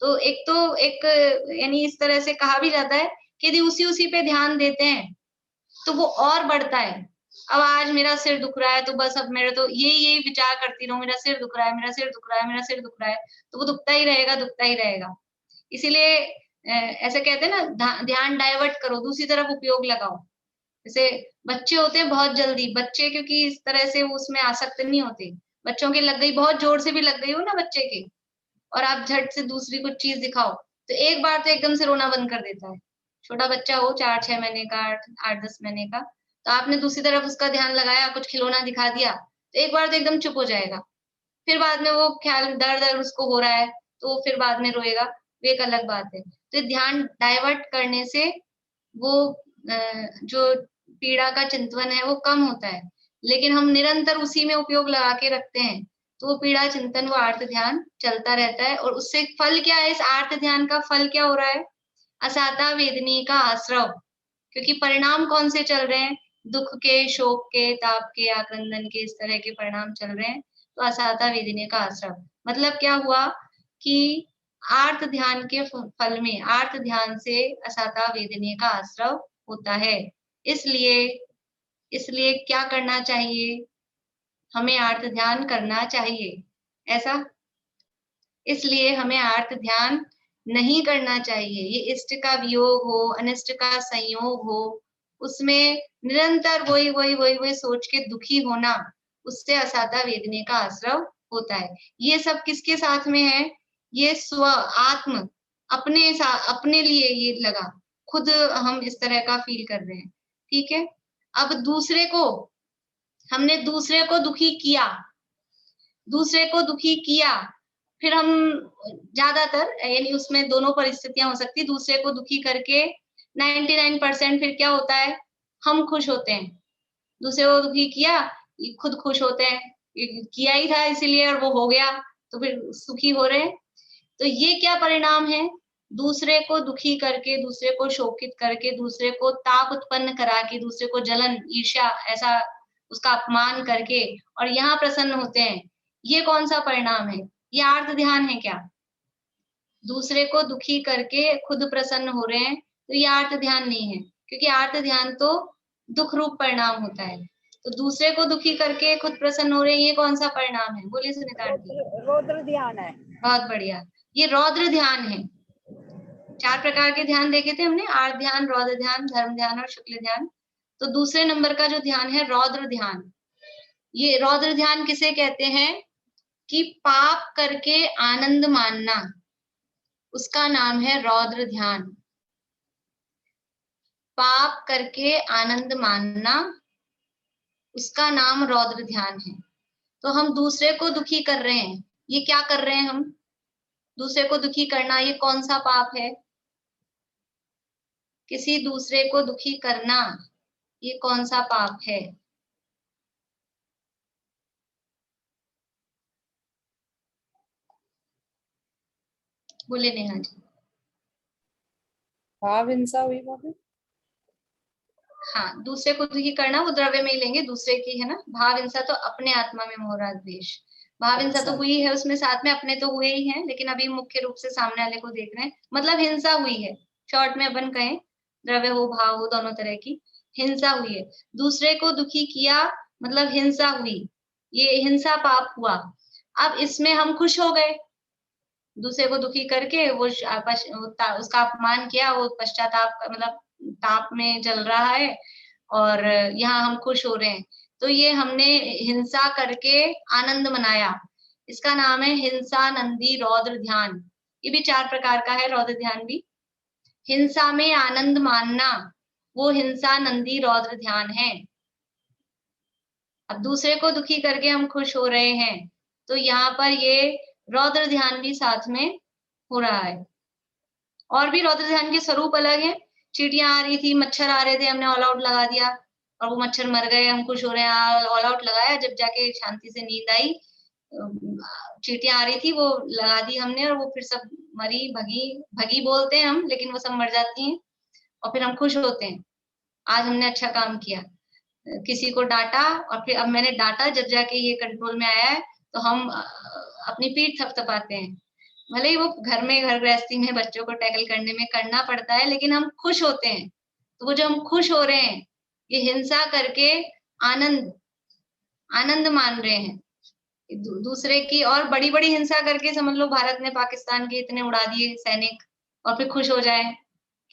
तो एक यानी इस तरह से कहा भी जाता है कि यदि उसी पे ध्यान देते हैं तो वो और बढ़ता है। अब आज मेरा सिर दुख रहा है, तो बस अब मेरा तो यही विचार करती रहूं, मेरा सिर दुख रहा है, मेरा सिर दुख रहा है, मेरा सिर दुख रहा है, तो वो दुखता ही रहेगा, दुखता ही रहेगा। इसीलिए ऐसे कहते हैं ना, ध्यान डाइवर्ट करो, दूसरी तरफ उपयोग लगाओ। जैसे बच्चे होते हैं, बहुत जल्दी बच्चे, क्योंकि इस तरह से वो उसमें आसक्त नहीं होते। बच्चों के लग गई, बहुत जोर से भी लग गई हो ना बच्चे के, और आप झट से दूसरी कुछ चीज दिखाओ, तो एक बार तो एकदम से रोना बंद कर देता है। छोटा बच्चा हो, 4-6 महीने का, 8-10 महीने का, तो आपने दूसरी तरफ उसका ध्यान लगाया, कुछ खिलौना दिखा दिया, तो एक बार तो एकदम चुप हो जाएगा। फिर बाद में वो ख्याल, दर्द उसको हो रहा है, तो फिर बाद में रोएगा, वो एक अलग बात है। तो ध्यान डाइवर्ट करने से वो जो पीड़ा का चिंतन है वो कम होता है। लेकिन हम निरंतर उसी में उपयोग लगा के रखते हैं, तो वो पीड़ा चिंतन, वो आर्त ध्यान चलता रहता है। और उससे फल क्या है, इस आर्त ध्यान का फल क्या हो रहा है, असाता वेदनी का आश्रव। क्योंकि परिणाम कौन से चल रहे हैं, दुख के, शोक के, ताप के, आक्रंदन के, इस तरह के परिणाम चल रहे हैं, तो असाता वेदनी का आश्रव। मतलब क्या हुआ कि आर्त ध्यान के फल में, आर्त ध्यान से असाता वेदनी का आश्रव होता है। इसलिए क्या करना चाहिए, हमें आर्त ध्यान करना चाहिए, ऐसा। इसलिए हमें आर्त ध्यान नहीं करना चाहिए। ये इष्ट का वियोग हो, अनिष्ट का संयोग हो, उसमें निरंतर वही सोच के दुखी होना, उससे असाता वेदनी का आश्रव होता है। ये सब किसके साथ में है, ये स्व, आत्म, अपने लिए ये लगा, खुद हम इस तरह का फील कर रहे हैं, ठीक है। अब हमने दूसरे को दुखी किया, फिर हम ज्यादातर, यानी उसमें दोनों परिस्थितियां हो सकती, दूसरे को दुखी करके 99% फिर क्या होता है, हम खुश होते हैं, दूसरे को दुखी किया, ये खुद खुश होते हैं, ये किया ही था इसीलिए और वो हो गया तो फिर सुखी हो रहे हैं। तो ये क्या परिणाम है? दूसरे को दुखी करके, दूसरे को शोकित करके, दूसरे को ताप उत्पन्न करा के, दूसरे को जलन, ईर्ष्या, ऐसा उसका अपमान करके और यहाँ प्रसन्न होते हैं। ये कौन सा परिणाम है? ये आर्त ध्यान है क्या? दूसरे को दुखी करके खुद प्रसन्न हो रहे हैं तो ये आर्त ध्यान नहीं है, क्योंकि आर्त ध्यान तो दुख रूप परिणाम होता है। तो दूसरे को दुखी करके खुद प्रसन्न हो रहे हैं, ये कौन सा परिणाम है? बोलिए सुनीता आंटी। रौद्र ध्यान है। बहुत बढ़िया, ये रौद्र ध्यान है। 4 प्रकार के ध्यान देखे थे हमने, आर्त ध्यान, रौद्र ध्यान, धर्म ध्यान और शुक्ल ध्यान। तो दूसरे नंबर का जो ध्यान है रौद्र ध्यान। ये रौद्र ध्यान किसे कहते हैं? कि पाप करके आनंद मानना, उसका नाम है रौद्र ध्यान। पाप करके आनंद मानना, उसका नाम रौद्र ध्यान है। तो हम दूसरे को दुखी कर रहे हैं, ये क्या कर रहे हैं हम? दूसरे को दुखी करना, ये कौन सा पाप है? किसी दूसरे को दुखी करना, ये कौन सा पाप है? बोले नेहा जी। भाव हिंसा हुई भाभी। हाँ, दूसरे को दुखी करना वो द्रव्य में ही लेंगे, दूसरे की है ना। भाव हिंसा तो अपने आत्मा में मोह राग द्वेष। भाव हिंसा तो हुई है उसमें, साथ में अपने तो हुए ही हैं, लेकिन अभी मुख्य रूप से सामने वाले को देख रहे हैं, मतलब हिंसा हुई है। शॉर्ट में अपन कहें, द्रव्य हो भाव हो, दोनों तरह की हिंसा हुई है। दूसरे को दुखी किया मतलब हिंसा हुई, ये हिंसा पाप हुआ। अब इसमें हम खुश हो गए, दूसरे को दुखी करके वो उसका अपमान किया, वो पश्चाताप मतलब ताप में जल रहा है और यहाँ हम खुश हो रहे हैं। तो ये हमने हिंसा करके आनंद मनाया, इसका नाम है हिंसा नंदी रौद्र ध्यान। ये भी 4 प्रकार का है रौद्र ध्यान भी। हिंसा में आनंद मानना, वो हिंसा नंदी रौद्र ध्यान है। अब दूसरे को दुखी करके हम खुश हो रहे हैं, तो यहाँ पर ये रौद्र ध्यान भी साथ में हो रहा है। और भी रौद्र ध्यान के स्वरूप अलग हैं। चींटियां आ रही थी, मच्छर आ रहे थे, हमने ऑल आउट लगा दिया और वो मच्छर मर गए, हम खुश हो रहे हैं, ऑल आउट लगाया। जब जाके शांति से नींद आई, चींटियां आ रही थी वो लगा दी हमने और वो फिर सब मरी, भगी बोलते हैं हम, लेकिन वो सब मर जाती हैं और फिर हम खुश होते हैं, आज हमने अच्छा काम किया। किसी को डांटा और फिर अब मैंने डांटा, जब जाके ये कंट्रोल में आया है, तो हम अपनी पीठ थपथपाते हैं। भले ही वो घर में, घर गृहस्थी में बच्चों को टैकल करने में करना पड़ता है, लेकिन हम खुश होते हैं। तो वो जो हम खुश हो रहे हैं, ये हिंसा करके आनंद मान रहे हैं दूसरे की। और बड़ी बड़ी हिंसा करके समझ लो भारत ने पाकिस्तान के इतने उड़ा दिए सैनिक, और फिर खुश हो जाए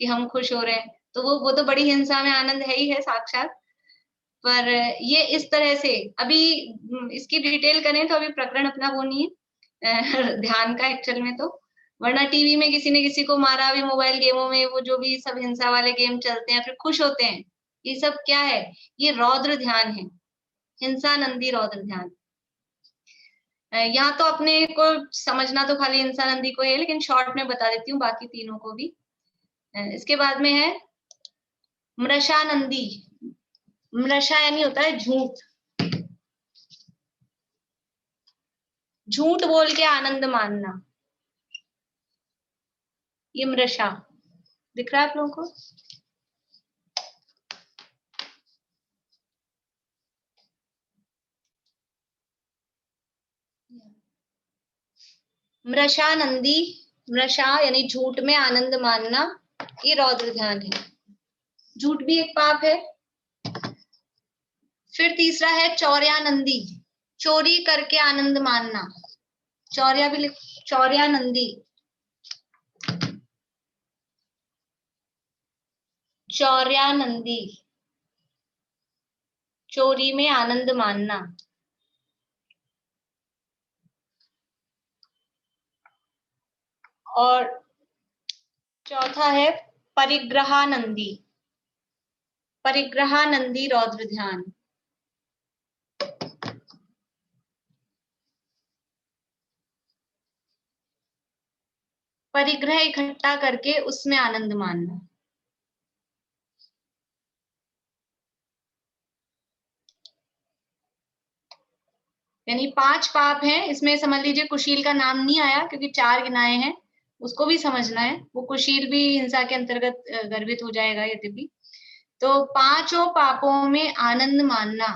कि हम खुश हो रहे हैं, तो वो तो बड़ी हिंसा में आनंद है ही है साक्षात। पर ये इस तरह से, अभी इसकी डिटेल करें तो अभी प्रकरण अपना वो नहीं है ध्यान का एक्चुअल में, तो वरना टीवी में किसी ने किसी को मारा, भी मोबाइल गेमों में वो जो भी सब हिंसा वाले गेम चलते हैं, फिर खुश होते हैं, ये सब क्या है? ये रौद्र ध्यान है, हिंसा नंदी रौद्र ध्यान। यहाँ तो अपने को समझना तो खाली हिंसा नंदी को है, लेकिन शॉर्ट में बता देती हूँ बाकी तीनों को भी। इसके बाद में है मृषा नंदी। मृषा यानी होता है झूठ, झूठ बोल के आनंद मानना, ये मृषा दिख रहा है आप लोगों को? मृषा नंदी, मृषा यानी झूठ में आनंद मानना, ये रौद्र ध्यान है। झूठ भी एक पाप है। फिर तीसरा है चौर्यानंदी, चोरी करके आनंद मानना। चौर्या भी लिख, चौर्यानंदी, चौर्यानंदी, चोरी में आनंद मानना। और चौथा है परिग्रहानंदी, परिग्रहानंदी रौद्र ध्यान। परिग्रह इकट्ठा करके उसमें आनंद मानना। यानी 5 पाप हैं इसमें। समझ लीजिए कुशील का नाम नहीं आया क्योंकि 4 गिनाए हैं, उसको भी समझना है। वो कुशील भी हिंसा के अंतर्गत गर्भित हो जाएगा यद्यपि। तो 5 पापों में आनंद मानना,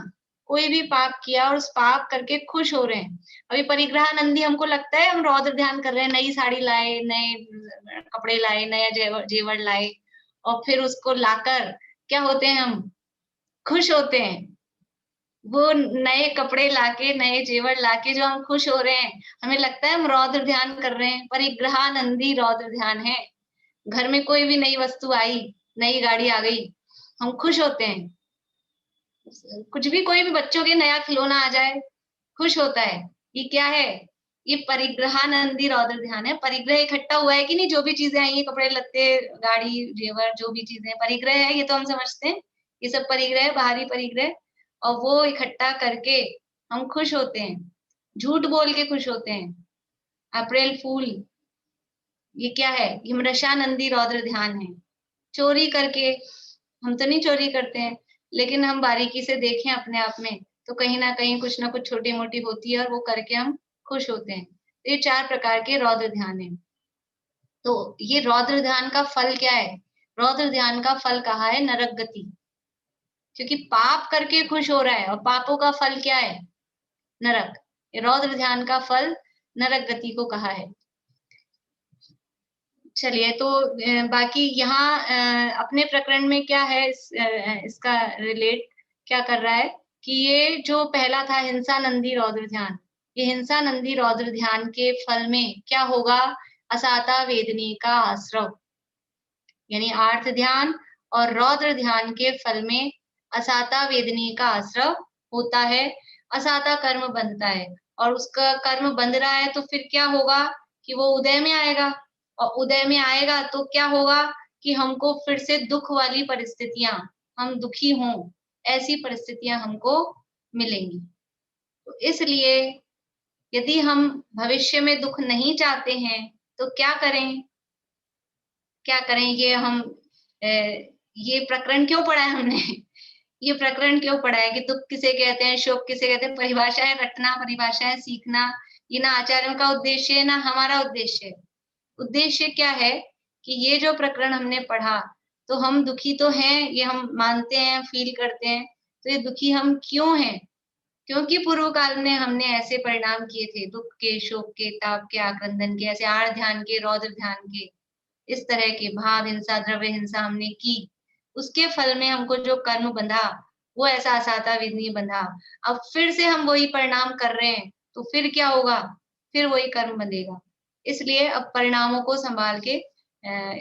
कोई भी पाप किया और उस पाप करके खुश हो रहे हैं। अभी परिग्रहानंदी हमको लगता है हम रौद्र ध्यान कर रहे हैं, नई साड़ी लाए, नए कपड़े लाए, नया जेवर लाए, और फिर उसको लाकर क्या होते हैं, हम खुश होते हैं। वो नए कपड़े लाके, नए जेवर लाके जो हम खुश हो रहे हैं, हमें लगता है हम रौद्र ध्यान कर रहे हैं। परिग्रहानंदी रौद्र ध्यान है। घर में कोई भी नई वस्तु आई, नई गाड़ी आ गई, हम खुश होते हैं। कुछ भी, कोई भी बच्चों के नया खिलौना आ जाए, खुश होता है। ये क्या है? ये परिग्रहानंदी रौद्र ध्यान है। परिग्रह इकट्ठा हुआ है कि नहीं, जो भी चीजें आई है, कपड़े लत्ते, गाड़ी, जेवर, जो भी चीजें, परिग्रह है, ये तो हम समझते हैं। ये सब परिग्रह है, बाहरी परिग्रह, और वो इकट्ठा करके हम खुश होते हैं, झूठ बोल के खुश होते हैं। अप्रैल फूल, ये क्या है? ये मृषानंदी रौद्र ध्यान है। चोरी करके, हम तो नहीं चोरी करते हैं, लेकिन हम बारीकी से देखें अपने आप में तो कहीं ना कहीं कुछ ना कुछ छोटी मोटी होती है, और वो करके हम खुश होते हैं। तो ये 4 प्रकार के रौद्र ध्यान है। तो ये रौद्र ध्यान का फल क्या है? रौद्र ध्यान का फल कहा है नरक गति, क्योंकि पाप करके खुश हो रहा है, और पापों का फल क्या है? नरक। ये रौद्र ध्यान का फल नरक गति को कहा है। चलिए, तो बाकी यहाँ अपने प्रकरण में क्या है, इसका रिलेट क्या कर रहा है कि ये जो पहला था हिंसा नंदी रौद्र ध्यान, ये हिंसा नंदी रौद्र ध्यान के फल में क्या होगा? असाता वेदनी का आश्रव, यानी आर्थ ध्यान और रौद्र ध्यान के फल में असाता वेदनी का आश्रव होता है। असाता कर्म बंधता है, और उसका कर्म बंध रहा है तो फिर क्या होगा कि वो उदय में आएगा, और उदय में आएगा तो क्या होगा कि हमको फिर से दुख वाली परिस्थितियां, हम दुखी हों, ऐसी परिस्थितियां हमको मिलेंगी। तो इसलिए यदि हम भविष्य में दुख नहीं चाहते हैं तो क्या करें? क्या करें? ये प्रकरण क्यों पढ़ा है हमने? ये प्रकरण क्यों पढ़ा है कि दुख किसे कहते हैं, शोक किसे कहते हैं? परिभाषाएं रटना, परिभाषाएं सीखना, ये ना आचार्यों का उद्देश्य है, ना हमारा उद्देश्य है। उद्देश्य क्या है कि ये जो प्रकरण हमने पढ़ा, तो हम दुखी तो हैं, ये हम मानते हैं, फील करते हैं, तो ये दुखी हम क्यों हैं? क्योंकि पूर्व काल में हमने ऐसे परिणाम किए थे, दुख के, शोक के, ताप के, आक्रंदन के, ऐसे आड़ ध्यान के, रौद्र ध्यान के, इस तरह के भाव हिंसा, द्रव्य हिंसा हमने की। उसके फल में हमको जो कर्म बंधा, वो ऐसा असाता विधि बंधा। अब फिर से हम वही परिणाम कर रहे हैं, तो फिर क्या होगा? फिर वही कर्म बंधेगा। इसलिए अब परिणामों को संभाल के,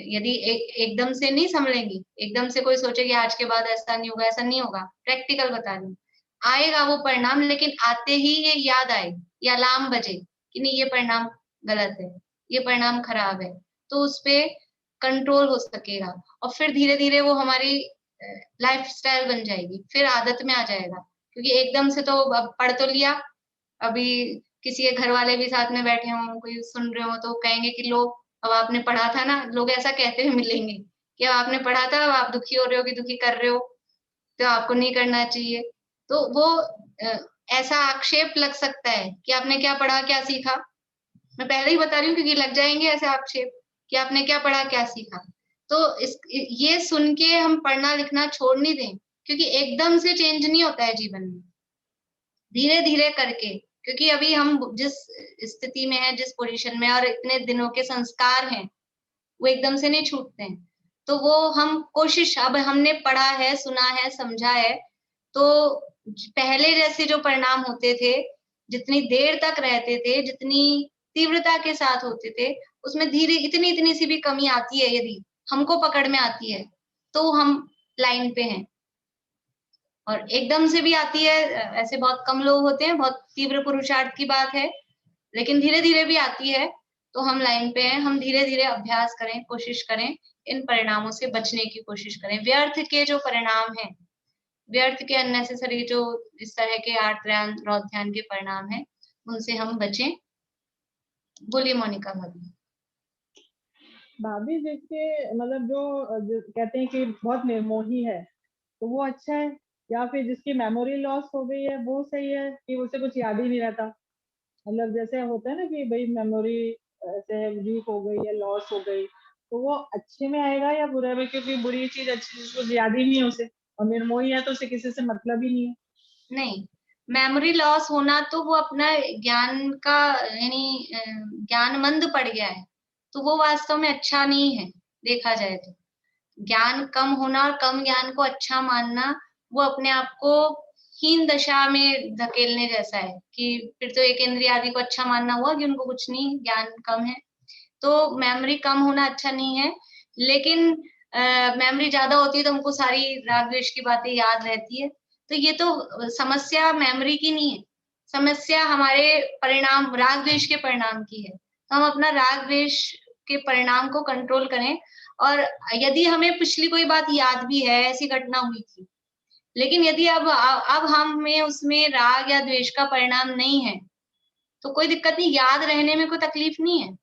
यदि एकदम से नहीं संभलेंगी, एकदम से कोई सोचे कि आज के बाद ऐसा नहीं होगा, ऐसा नहीं होगा। प्रैक्टिकल बता रही हूँ, आएगा वो परिणाम, लेकिन आते ही ये याद आए, ये अलार्म बजे कि नहीं, ये परिणाम गलत है, ये परिणाम खराब है, तो उस पे कंट्रोल हो सकेगा। और फिर धीरे धीरे वो हमारी लाइफस्टाइल बन जाएगी, फिर आदत में आ जाएगा। क्योंकि एकदम से तो अब पढ़ तो लिया, अभी किसी के घर वाले भी साथ में बैठे हों, कोई सुन रहे हो, तो कहेंगे कि लो, अब आपने पढ़ा था ना, लोग ऐसा कहते हुए मिलेंगे कि अब आपने पढ़ा था, अब आप दुखी हो रहे हो कि दुखी कर रहे हो, तो आपको नहीं करना चाहिए। तो वो ऐसा आक्षेप लग सकता है कि आपने क्या पढ़ा, क्या सीखा। मैं पहले ही बता रही हूँ, क्योंकि लग जाएंगे ऐसे आक्षेप कि आपने क्या पढ़ा, क्या सीखा। तो ये सुन के हम पढ़ना लिखना छोड़ नहीं दें, क्योंकि एकदम से चेंज नहीं होता है जीवन में, धीरे धीरे करके। क्योंकि अभी हम जिस स्थिति में है, जिस पोजीशन में, और इतने दिनों के संस्कार हैं, वो एकदम से नहीं छूटते हैं। तो वो हम कोशिश, अब हमने पढ़ा है, सुना है, समझा है, तो पहले जैसे जो परिणाम होते थे, जितनी देर तक रहते थे, जितनी तीव्रता के साथ होते थे, उसमें धीरे इतनी सी भी कमी आती है, यदि हमको पकड़ में आती है, तो हम लाइन पे हैं। और एकदम से भी आती है, ऐसे बहुत कम लोग होते हैं, बहुत तीव्र पुरुषार्थ की बात है, लेकिन धीरे धीरे भी आती है, तो हम लाइन पे हैं। हम धीरे धीरे अभ्यास करें, कोशिश करें, इन परिणामों से बचने की कोशिश करें। व्यर्थ के जो परिणाम हैं, व्यर्थ के अननेसेसरी जो इस तरह के आर्त ध्यान, रौद्र ध्यान के परिणाम हैं, उनसे हम बचें। बोलिए मोनिका भाभी। भाभी जिसके मतलब जो कहते हैं कि बहुत निर्मोही है, तो वो अच्छा है या फिर जिसकी मेमोरी लॉस हो गई है वो सही है कि उसे कुछ याद ही नहीं रहता? मतलब जैसे होता है ना कि भाई मेमोरी ऐसे वीक हो गई या लॉस हो गई, तो वो अच्छे में आएगा या बुरे में? क्योंकि बुरी चीज अच्छी चीज कुछ याद ही नहीं है उसे, और निर्मोही है तो उसे किसी से मतलब ही नहीं है। नहीं, मेमोरी लॉस होना तो वो अपना ज्ञान का यानी ज्ञानमंद पड़ गया है, तो वो वास्तव में अच्छा नहीं है देखा जाए तो। ज्ञान कम होना और कम ज्ञान को अच्छा मानना, वो अपने आप को हीन दशा में धकेलने जैसा है कि फिर तो एक इंद्रिय आदि को अच्छा मानना हुआ कि उनको कुछ नहीं, ज्ञान कम है। तो मेमोरी कम होना अच्छा नहीं है, लेकिन मेमोरी ज्यादा होती है तो हमको सारी राग द्वेष की बातें याद रहती है। तो ये तो समस्या मेमोरी की नहीं है, समस्या हमारे परिणाम, राग द्वेष के परिणाम की है। तो हम अपना राग द्वेष के परिणाम को कंट्रोल करें। और यदि हमें पिछली कोई बात याद भी है, ऐसी घटना हुई थी, लेकिन यदि अब हमें उसमें राग या द्वेष का परिणाम नहीं है, तो कोई दिक्कत नहीं, याद रहने में कोई तकलीफ नहीं है।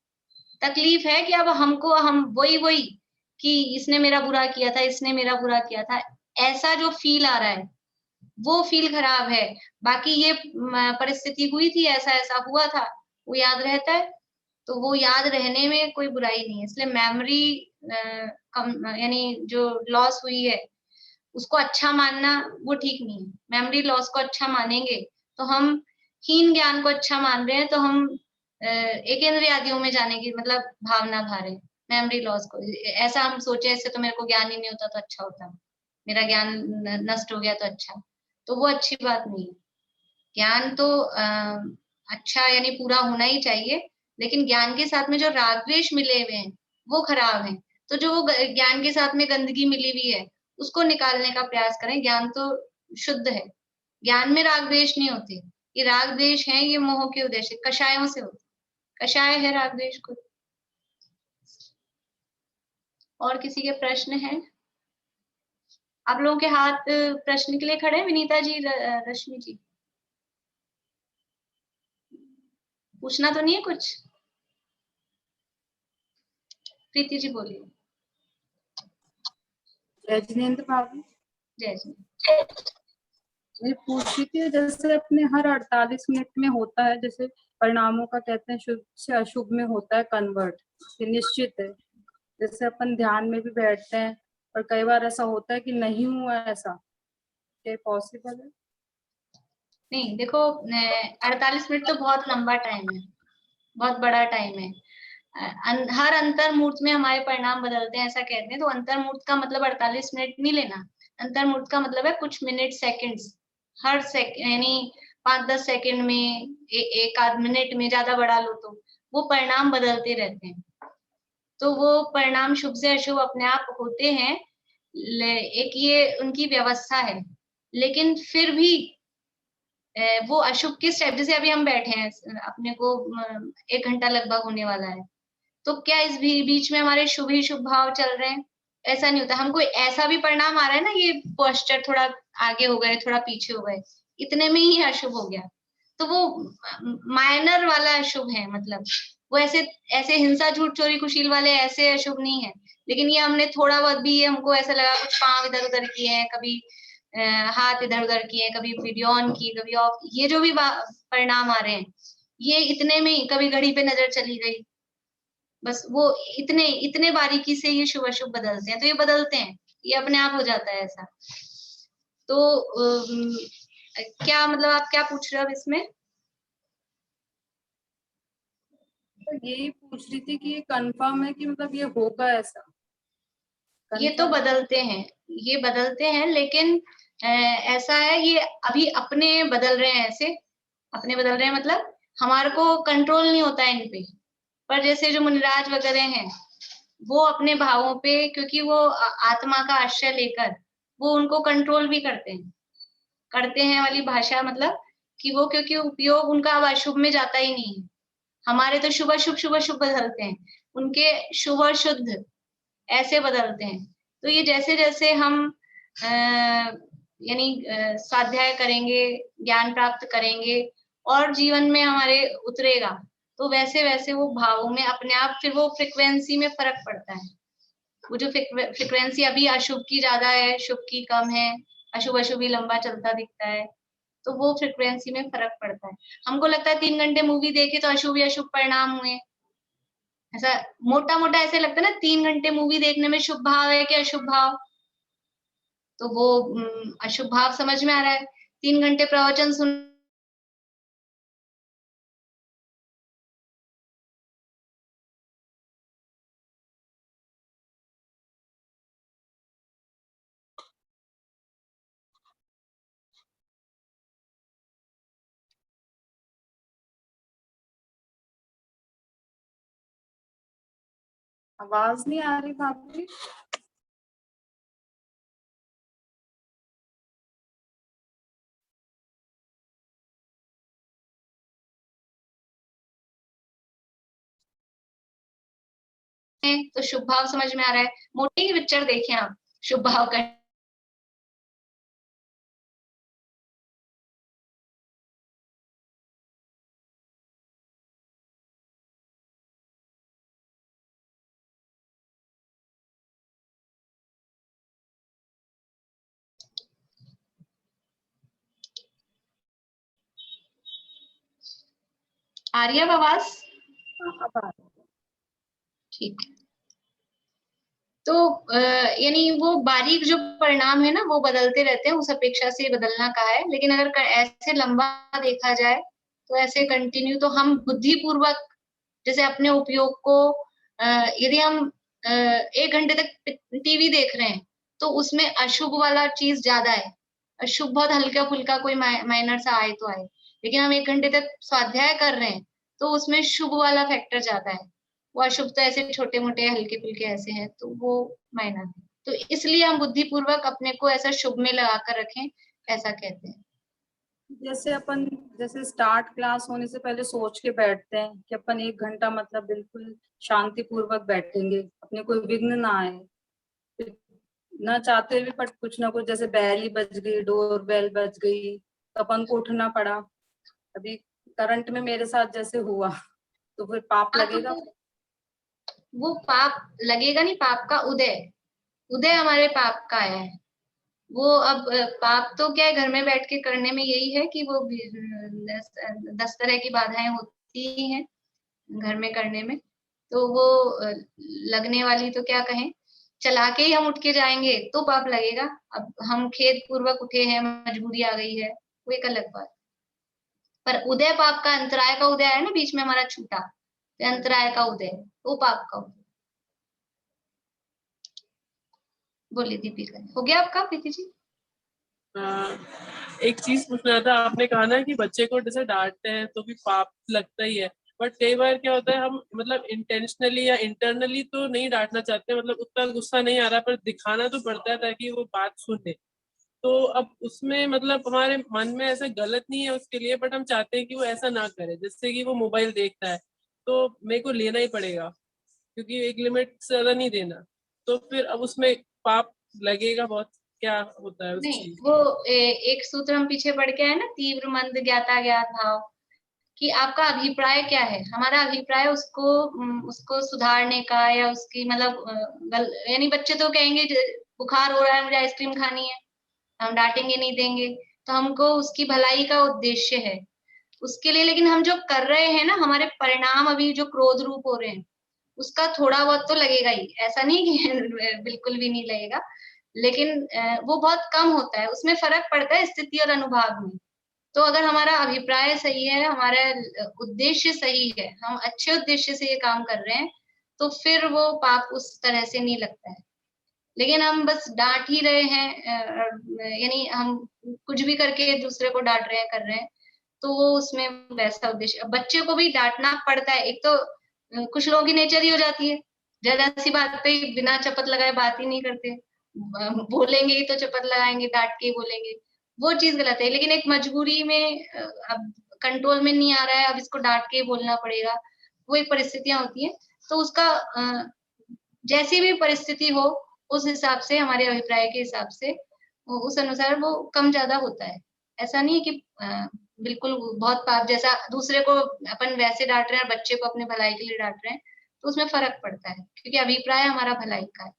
तकलीफ है कि अब हम वही कि इसने मेरा बुरा किया था, इसने मेरा बुरा किया था, ऐसा जो फील आ रहा है वो फील खराब है। बाकी ये परिस्थिति हुई थी, ऐसा ऐसा हुआ था, वो याद रहता है, तो वो याद रहने में कोई बुराई नहीं है। इसलिए मेमोरी यानी जो लॉस हुई है उसको अच्छा मानना वो ठीक नहीं है। मेमोरी लॉस को अच्छा मानेंगे तो हम हीन ज्ञान को अच्छा मान रहे हैं, तो हम एकेंद्रिय आदियों में जाने की मतलब भावना भा रहे हैं। मेमोरी लॉस को ऐसा हम सोचे, ऐसे तो मेरे को ज्ञान ही नहीं होता तो अच्छा होता, मेरा ज्ञान नष्ट हो गया तो अच्छा, तो वो अच्छी बात नहीं है। ज्ञान तो अच्छा यानी पूरा होना ही चाहिए, लेकिन ज्ञान के साथ में जो राग द्वेष मिले हुए हैं वो खराब है। तो जो वो ज्ञान के साथ में गंदगी मिली हुई है उसको निकालने का प्रयास करें। ज्ञान तो शुद्ध है, ज्ञान में राग द्वेष नहीं होते। ये राग द्वेष है, ये मोह के उद्देश्य कषायों से होते, कषाय है राग द्वेष को। और किसी के प्रश्न हैं? आप लोगों के हाथ प्रश्न के लिए खड़े हैं? विनीता जी, रश्मि जी, पूछना तो नहीं है कुछ? प्रीति जी बोलिए। जय जिनेन्द्र बाबू। जय जी। मैं पूछ रही थी, जैसे अपने हर 48 मिनट में होता है, जैसे परिणामों का कहते हैं शुभ से अशुभ में होता है कन्वर्ट, ये निश्चित है। जैसे अपन ध्यान में भी बैठते हैं और कई बार ऐसा होता है कि नहीं हुआ ऐसा, क्या पॉसिबल है? नहीं, देखो 48 मिनट तो बहुत लंबा टाइम है, बहुत बड़ा टाइम है। हर अंतर्मुहूर्त में हमारे परिणाम बदलते हैं ऐसा कहते हैं, तो अंतर्मुहूर्त का मतलब 48 मिनट नहीं लेना। अंतर्मुहूर्त का मतलब है कुछ मिनट, सेकंड्स, हर सेकंड यानी 5-10 सेकंड में, एक आध मिनट में, ज्यादा बढ़ा लो तो वो परिणाम बदलते रहते हैं। तो वो परिणाम शुभ से अशुभ अपने आप होते हैं, एक ये उनकी व्यवस्था है। लेकिन फिर भी वो अशुभ किस टाइप, जैसे अभी हम बैठे हैं, अपने को 1 घंटा लगभग होने वाला है, तो क्या इस बीच में हमारे शुभ ही शुभ भाव चल रहे हैं? ऐसा नहीं होता। हमको ऐसा भी परिणाम आ रहा है ना, ये पोस्चर थोड़ा आगे हो गए, थोड़ा पीछे हो गए, इतने में ही अशुभ हो गया, तो वो माइनर वाला अशुभ है। मतलब वो ऐसे हिंसा, झूठ, चोरी, कुशील वाले ऐसे अशुभ नहीं है। लेकिन ये हमने थोड़ा बहुत भी, ये हमको ऐसा लगा कुछ पांव इधर उधर किए हैं, कभी हाथ इधर उधर किए, कभी वीडियो ऑन की, कभी ऑफ, ये जो भी परिणाम आ रहे हैं, ये इतने में ही, कभी घड़ी पे नजर चली गई, बस वो इतने बारीकी से ये शुभ अशुभ बदलते हैं। तो ये बदलते हैं, ये अपने आप हो जाता है ऐसा। तो क्या मतलब आप क्या पूछ रहे हो अब इसमें? तो यही पूछ रही थी कि ये कंफर्म है कि मतलब ये होगा ऐसा? ये तो बदलते हैं, ये बदलते हैं, लेकिन ऐसा है, ये अभी अपने बदल रहे हैं, ऐसे अपने बदल रहे हैं, मतलब हमारे को कंट्रोल नहीं होता है इन पे। पर जैसे जो मुनिराज वगैरह हैं, वो अपने भावों पे, क्योंकि वो आत्मा का आश्रय लेकर वो उनको कंट्रोल भी करते हैं वाली भाषा, मतलब कि वो, क्योंकि उपयोग उनका अब अशुभ में जाता ही नहीं है। हमारे तो शुभ अशुभ बदलते हैं, उनके शुभ और शुद्ध ऐसे बदलते हैं। तो ये जैसे जैसे हम यानी स्वाध्याय करेंगे, ज्ञान प्राप्त करेंगे और जीवन में हमारे उतरेगा, तो वैसे वैसे वो भावों में अपने आप फिर वो फ्रिक्वेंसी में फर्क पड़ता है। वो जो फ्रिक्वेंसी अभी अशुभ की ज्यादा है, शुभ की कम है, अशुभ अशुभ ही लंबा चलता दिखता है, तो वो फ्रिक्वेंसी में फर्क पड़ता है। हमको लगता है 3 घंटे मूवी देखे तो अशुभ या शुभ परिणाम हुए, ऐसा मोटा मोटा ऐसे लगता है ना, 3 घंटे मूवी देखने में शुभ भाव है कि अशुभ भाव, तो वो अशुभ भाव समझ में आ रहा है। 3 घंटे प्रवचन सुन आवाज नहीं आ रही भाभी। तो शुभ भाव समझ में आ रहा है। मोटे ही पिक्चर देखें आप, शुभ भाव का आ रही है आवाज? ठीक है। तो यानी वो बारीक जो परिणाम है ना वो बदलते रहते हैं, उस अपेक्षा से बदलना कहा है। लेकिन अगर ऐसे लंबा देखा जाए तो ऐसे कंटिन्यू, तो हम बुद्धिपूर्वक जैसे अपने उपयोग को यदि हम 1 घंटे तक टीवी देख रहे हैं तो उसमें अशुभ वाला चीज ज्यादा है, अशुभ बहुत हल्का फुल्का कोई माइनर सा आए तो आए, लेकिन हम 1 घंटे तक स्वाध्याय कर रहे हैं तो उसमें शुभ वाला फैक्टर ज्यादा है। वो अशुभ तो ऐसे छोटे मोटे हल्के फुल्के ऐसे हैं, तो वो माइनर है। तो इसलिए हम बुद्धिपूर्वक अपने को ऐसा शुभ में लगा कर रखें, ऐसा कहते हैं। जैसे अपन जैसे स्टार्ट क्लास होने से पहले सोच के बैठते हैं कि अपन 1 घंटा मतलब बिल्कुल शांति पूर्वक बैठेंगे, अपने कोई विघ्न ना आए, ना चाहते हुए पर कुछ ना कुछ, जैसे बैल ही बज गई, डोर बेल बज गई, तो अपन को उठना पड़ा। अभी करंट में मेरे साथ जैसे हुआ, तो फिर पाप लगेगा? वो पाप लगेगा नहीं, पाप का उदय हमारे पाप का है। वो अब पाप तो क्या है, घर में बैठ के करने में यही है कि वो 10 तरह की बाधाएं होती ही हैं घर में करने में, तो वो लगने वाली तो क्या कहें, चला के ही हम उठ के जाएंगे तो पाप लगेगा। अब हम खेद पूर्वक उठे हैं, मजबूरी आ गई है, वो एक अलग बात। पर उदय पाप का, अंतराय का उदय है ना, बीच में हमारा छूटा, तो अंतराय का उदय, वो पाप का उदय। बोलिए दीपिका, हो गया आपका प्रीति जी? एक चीज पूछना था, आपने कहा ना कि बच्चे को जैसे डांटते हैं तो भी पाप लगता ही है, बट कई बार क्या होता है हम मतलब इंटेंशनली या इंटरनली तो नहीं डांटना चाहते, मतलब उतना गुस्सा नहीं आ रहा पर दिखाना तो पड़ता है ताकि वो बात सुन ले। तो अब उसमें मतलब हमारे मन में ऐसा गलत नहीं है उसके लिए, बट हम चाहते हैं कि वो ऐसा ना करे। जैसे कि वो मोबाइल देखता है तो मेरे को लेना ही पड़ेगा क्योंकि एक लिमिट से ज्यादा नहीं देना, तो फिर अब उसमें पाप लगेगा बहुत, क्या होता है उस नहीं, चीज? वो एक सूत्र हम पीछे पढ़ के आए ना, तीव्र मंद ज्ञाता ज्ञात भाव, कि आपका अभिप्राय क्या है। हमारा अभिप्राय उसको सुधारने का, या उसकी मतलब यानी बच्चे तो कहेंगे बुखार हो रहा है मुझे आइसक्रीम खानी है, हम डांटेंगे नहीं देंगे, तो हमको उसकी भलाई का उद्देश्य है उसके लिए। लेकिन हम जो कर रहे हैं ना, हमारे परिणाम अभी जो क्रोध रूप हो रहे हैं, उसका थोड़ा बहुत तो लगेगा ही, ऐसा नहीं कि बिल्कुल भी नहीं लगेगा, लेकिन वो बहुत कम होता है, उसमें फर्क पड़ता है स्थिति और अनुभाग में। तो अगर हमारा अभिप्राय सही है, हमारा उद्देश्य सही है, हम अच्छे उद्देश्य से ये काम कर रहे हैं, तो फिर वो पाप उस तरह से नहीं लगता है। लेकिन हम बस डांट ही रहे हैं, यानी हम कुछ भी करके दूसरे को डांट रहे हैं, कर रहे हैं, तो वो उसमें वैसा उद्देश्य। बच्चे को भी डांटना पड़ता है, एक तो कुछ लोगों की नेचर ही हो जाती है, जरा सी बात पे बिना चपत लगाए बात ही नहीं करते, बोलेंगे ही तो चपत लगाएंगे, डांट के ही बोलेंगे, वो चीज गलत है। लेकिन एक मजबूरी में अब कंट्रोल में नहीं आ रहा है, अब इसको डांट के ही बोलना पड़ेगा, वो एक परिस्थितियां होती हैं। तो उसका जैसी भी परिस्थिति हो, उस हिसाब से, हमारे अभिप्राय के हिसाब से, उस अनुसार वो कम ज्यादा होता है। ऐसा नहीं है कि बिल्कुल बहुत पाप जैसा दूसरे को अपन वैसे डांट रहे हैं, बच्चे को अपने भलाई के लिए डांट रहे हैं, तो उसमें फर्क पड़ता है, क्योंकि अभिप्राय हमारा भलाई का है।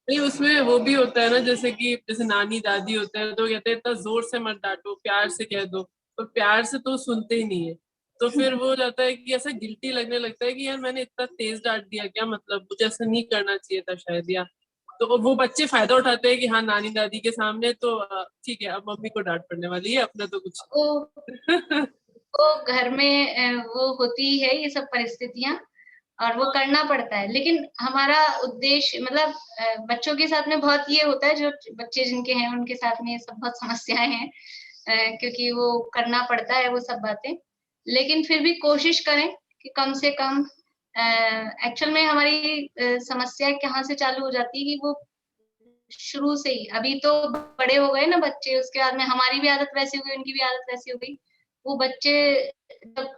नहीं, उसमें वो भी होता है ना, जैसे कि जैसे नानी दादी होते हैं तो कहते हैं इतना जोर से मत डांटो, प्यार से कह दो, तो प्यार से तो सुनते ही नहीं है। तो फिर वो हो जाता है कि ऐसा गिल्टी लगने लगता है कि यार मैंने इतना तेज डांट दिया क्या, मतलब मुझे ऐसा नहीं करना चाहिए था शायद, या तो वो बच्चे फायदा उठाते हैं कि हाँ नानी दादी के सामने तो ठीक है, अब मम्मी को डांट पड़ने वाली है, अपना तो कुछ वो घर में वो होती है ये सब परिस्थितियां, और वो करना पड़ता है। लेकिन हमारा उद्देश्य मतलब बच्चों के साथ में बहुत ये होता है, जो बच्चे जिनके हैं उनके साथ में ये सब बहुत समस्याएं हैं, क्योंकि वो करना पड़ता है वो सब बातें। लेकिन फिर भी कोशिश करें कि कम से कम, एक्चुअल में हमारी समस्या कहाँ से चालू हो जाती है कि वो शुरू से ही, अभी तो बड़े हो गए ना बच्चे, उसके बाद में हमारी भी आदत वैसी हो गई, उनकी भी आदत वैसी हो गई। वो बच्चे जब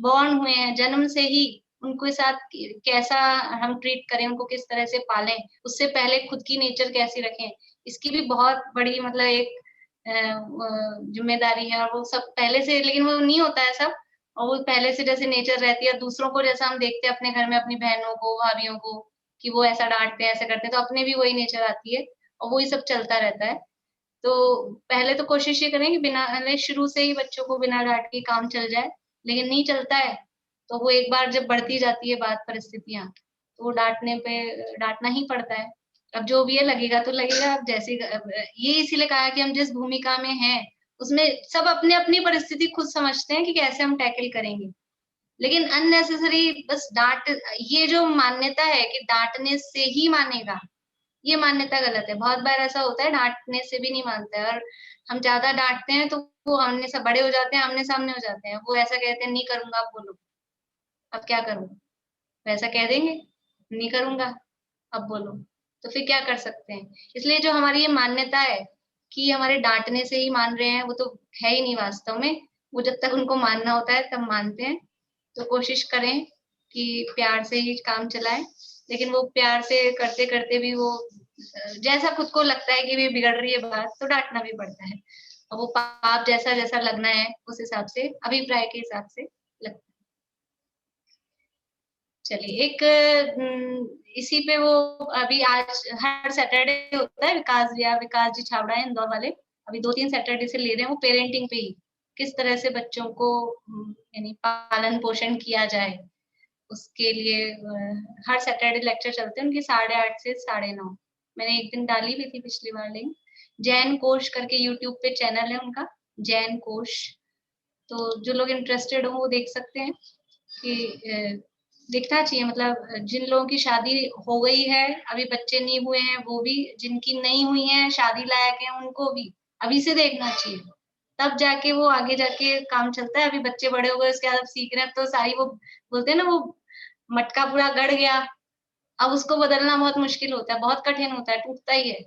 बॉर्न हुए हैं, जन्म से ही उनके साथ कैसा हम ट्रीट करें, उनको किस तरह से पालें, उससे पहले खुद की नेचर कैसी रखें, इसकी भी बहुत बड़ी मतलब एक जिम्मेदारी है। और वो सब पहले से, लेकिन वो नहीं होता है सब, और वो पहले से जैसे नेचर रहती है, दूसरों को जैसा हम देखते हैं अपने घर में अपनी बहनों को, भाभीियों को, कि वो ऐसा डांटते हैं, ऐसा करते हैं, तो अपने भी वही नेचर आती है और वही सब चलता रहता है। तो पहले तो कोशिश ये करें कि बिना शुरू से ही बच्चों को बिना डांट के काम चल जाए। लेकिन नहीं चलता है तो वो एक बार जब बढ़ती जाती है बात, परिस्थितियां, तो वो डांटने पे डांटना ही पड़ता है। अब जो भी है लगेगा तो लगेगा। अब जैसे ये इसीलिए कहा कि हम जिस भूमिका में हैं उसमें सब अपने अपनी परिस्थिति खुद समझते हैं कि कैसे हम टैकल करेंगे। लेकिन अननेसेसरी बस डांट, ये जो मान्यता है कि डांटने से ही मानेगा, ये मान्यता गलत है। बहुत बार ऐसा होता है डांटने से भी नहीं मानता है, और हम ज्यादा डांटते हैं तो वो हमने सब बड़े हो जाते हैं, आमने सामने हो जाते हैं, वो ऐसा कहते हैं नहीं करूंगा, अब बोलो, अब क्या करूं, वैसा कह देंगे नहीं करूंगा, अब बोलो, तो फिर क्या कर सकते हैं। इसलिए जो हमारी ये मान्यता है कि हमारे डांटने से ही मान रहे हैं, वो तो है ही नहीं वास्तव में। वो जब तक उनको मानना होता है तब मानते हैं। तो कोशिश करें कि प्यार से ही काम चलाएं, लेकिन वो प्यार से करते करते भी वो जैसा खुद को लगता है कि भी बिगड़ रही है बात, तो डांटना भी पड़ता है। और वो पाप जैसा जैसा लगना है उस हिसाब से, अभिप्राय के हिसाब से लगता है। चलिए एक इसी पे वो अभी आज हर सैटरडे होता है, विकास जी छाबड़ा है इंदौर वाले, अभी 2-3 सैटरडे से ले रहे हैं वो पेरेंटिंग पे ही, किस तरह से बच्चों को यानी पालन पोषण किया जाए, उसके लिए हर सैटरडे लेक्चर चलते हैं उनके 8:30 से 9:30। मैंने एक दिन डाली भी थी पिछली बार लिंक। जैन कोश करके यूट्यूब पे चैनल है उनका, जैन कोश। तो जो लोग इंटरेस्टेड हो वो देख सकते हैं कि देखना चाहिए। मतलब जिन लोगों की शादी हो गई है, अभी बच्चे नहीं हुए हैं वो भी, जिनकी नहीं हुई है, शादी लायक है, उनको भी अभी से देखना चाहिए, तब जाके वो आगे जाके काम चलता है। अभी बच्चे बड़े हो गए, उसके बाद अब सीख रहे हैं, तो सारी वो बोलते हैं ना, वो मटका पूरा गड़ गया, अब उसको बदलना बहुत मुश्किल होता है, बहुत कठिन होता है, टूटता ही है,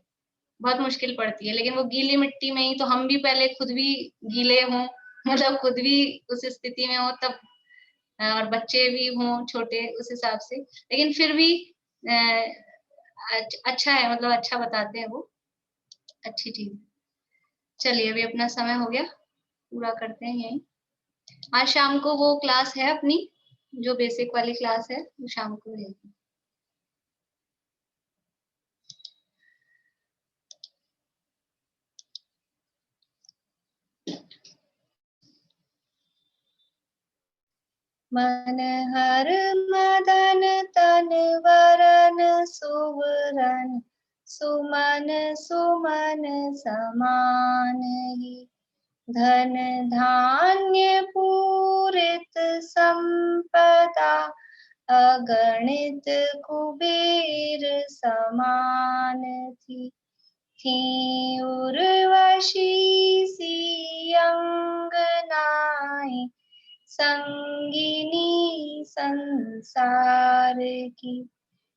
बहुत मुश्किल पड़ती है। लेकिन वो गीली मिट्टी में ही, तो हम भी पहले खुद भी गीले हों, मतलब खुद भी उस स्थिति में हो तब, और बच्चे भी हों छोटे उस हिसाब से। लेकिन फिर भी अच्छा है, मतलब अच्छा बताते हैं वो, अच्छी चीज। चलिए अभी अपना समय हो गया, पूरा करते हैं यही। आज शाम को वो क्लास है अपनी, जो बेसिक वाली क्लास है, वो शाम को है। मन हर मदन तन वरन सुवरन, सुमन सुमन समान ही, धन धान्य पूरित संपदा, अगणित कुबेर समान थी। उर्वशी सी अंगनाएं, संगिनी संसार की,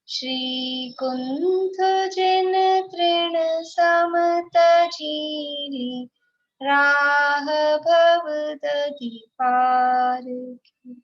श्री कुंथ जिन तृण सम तजीली, राह भव दधि पार की।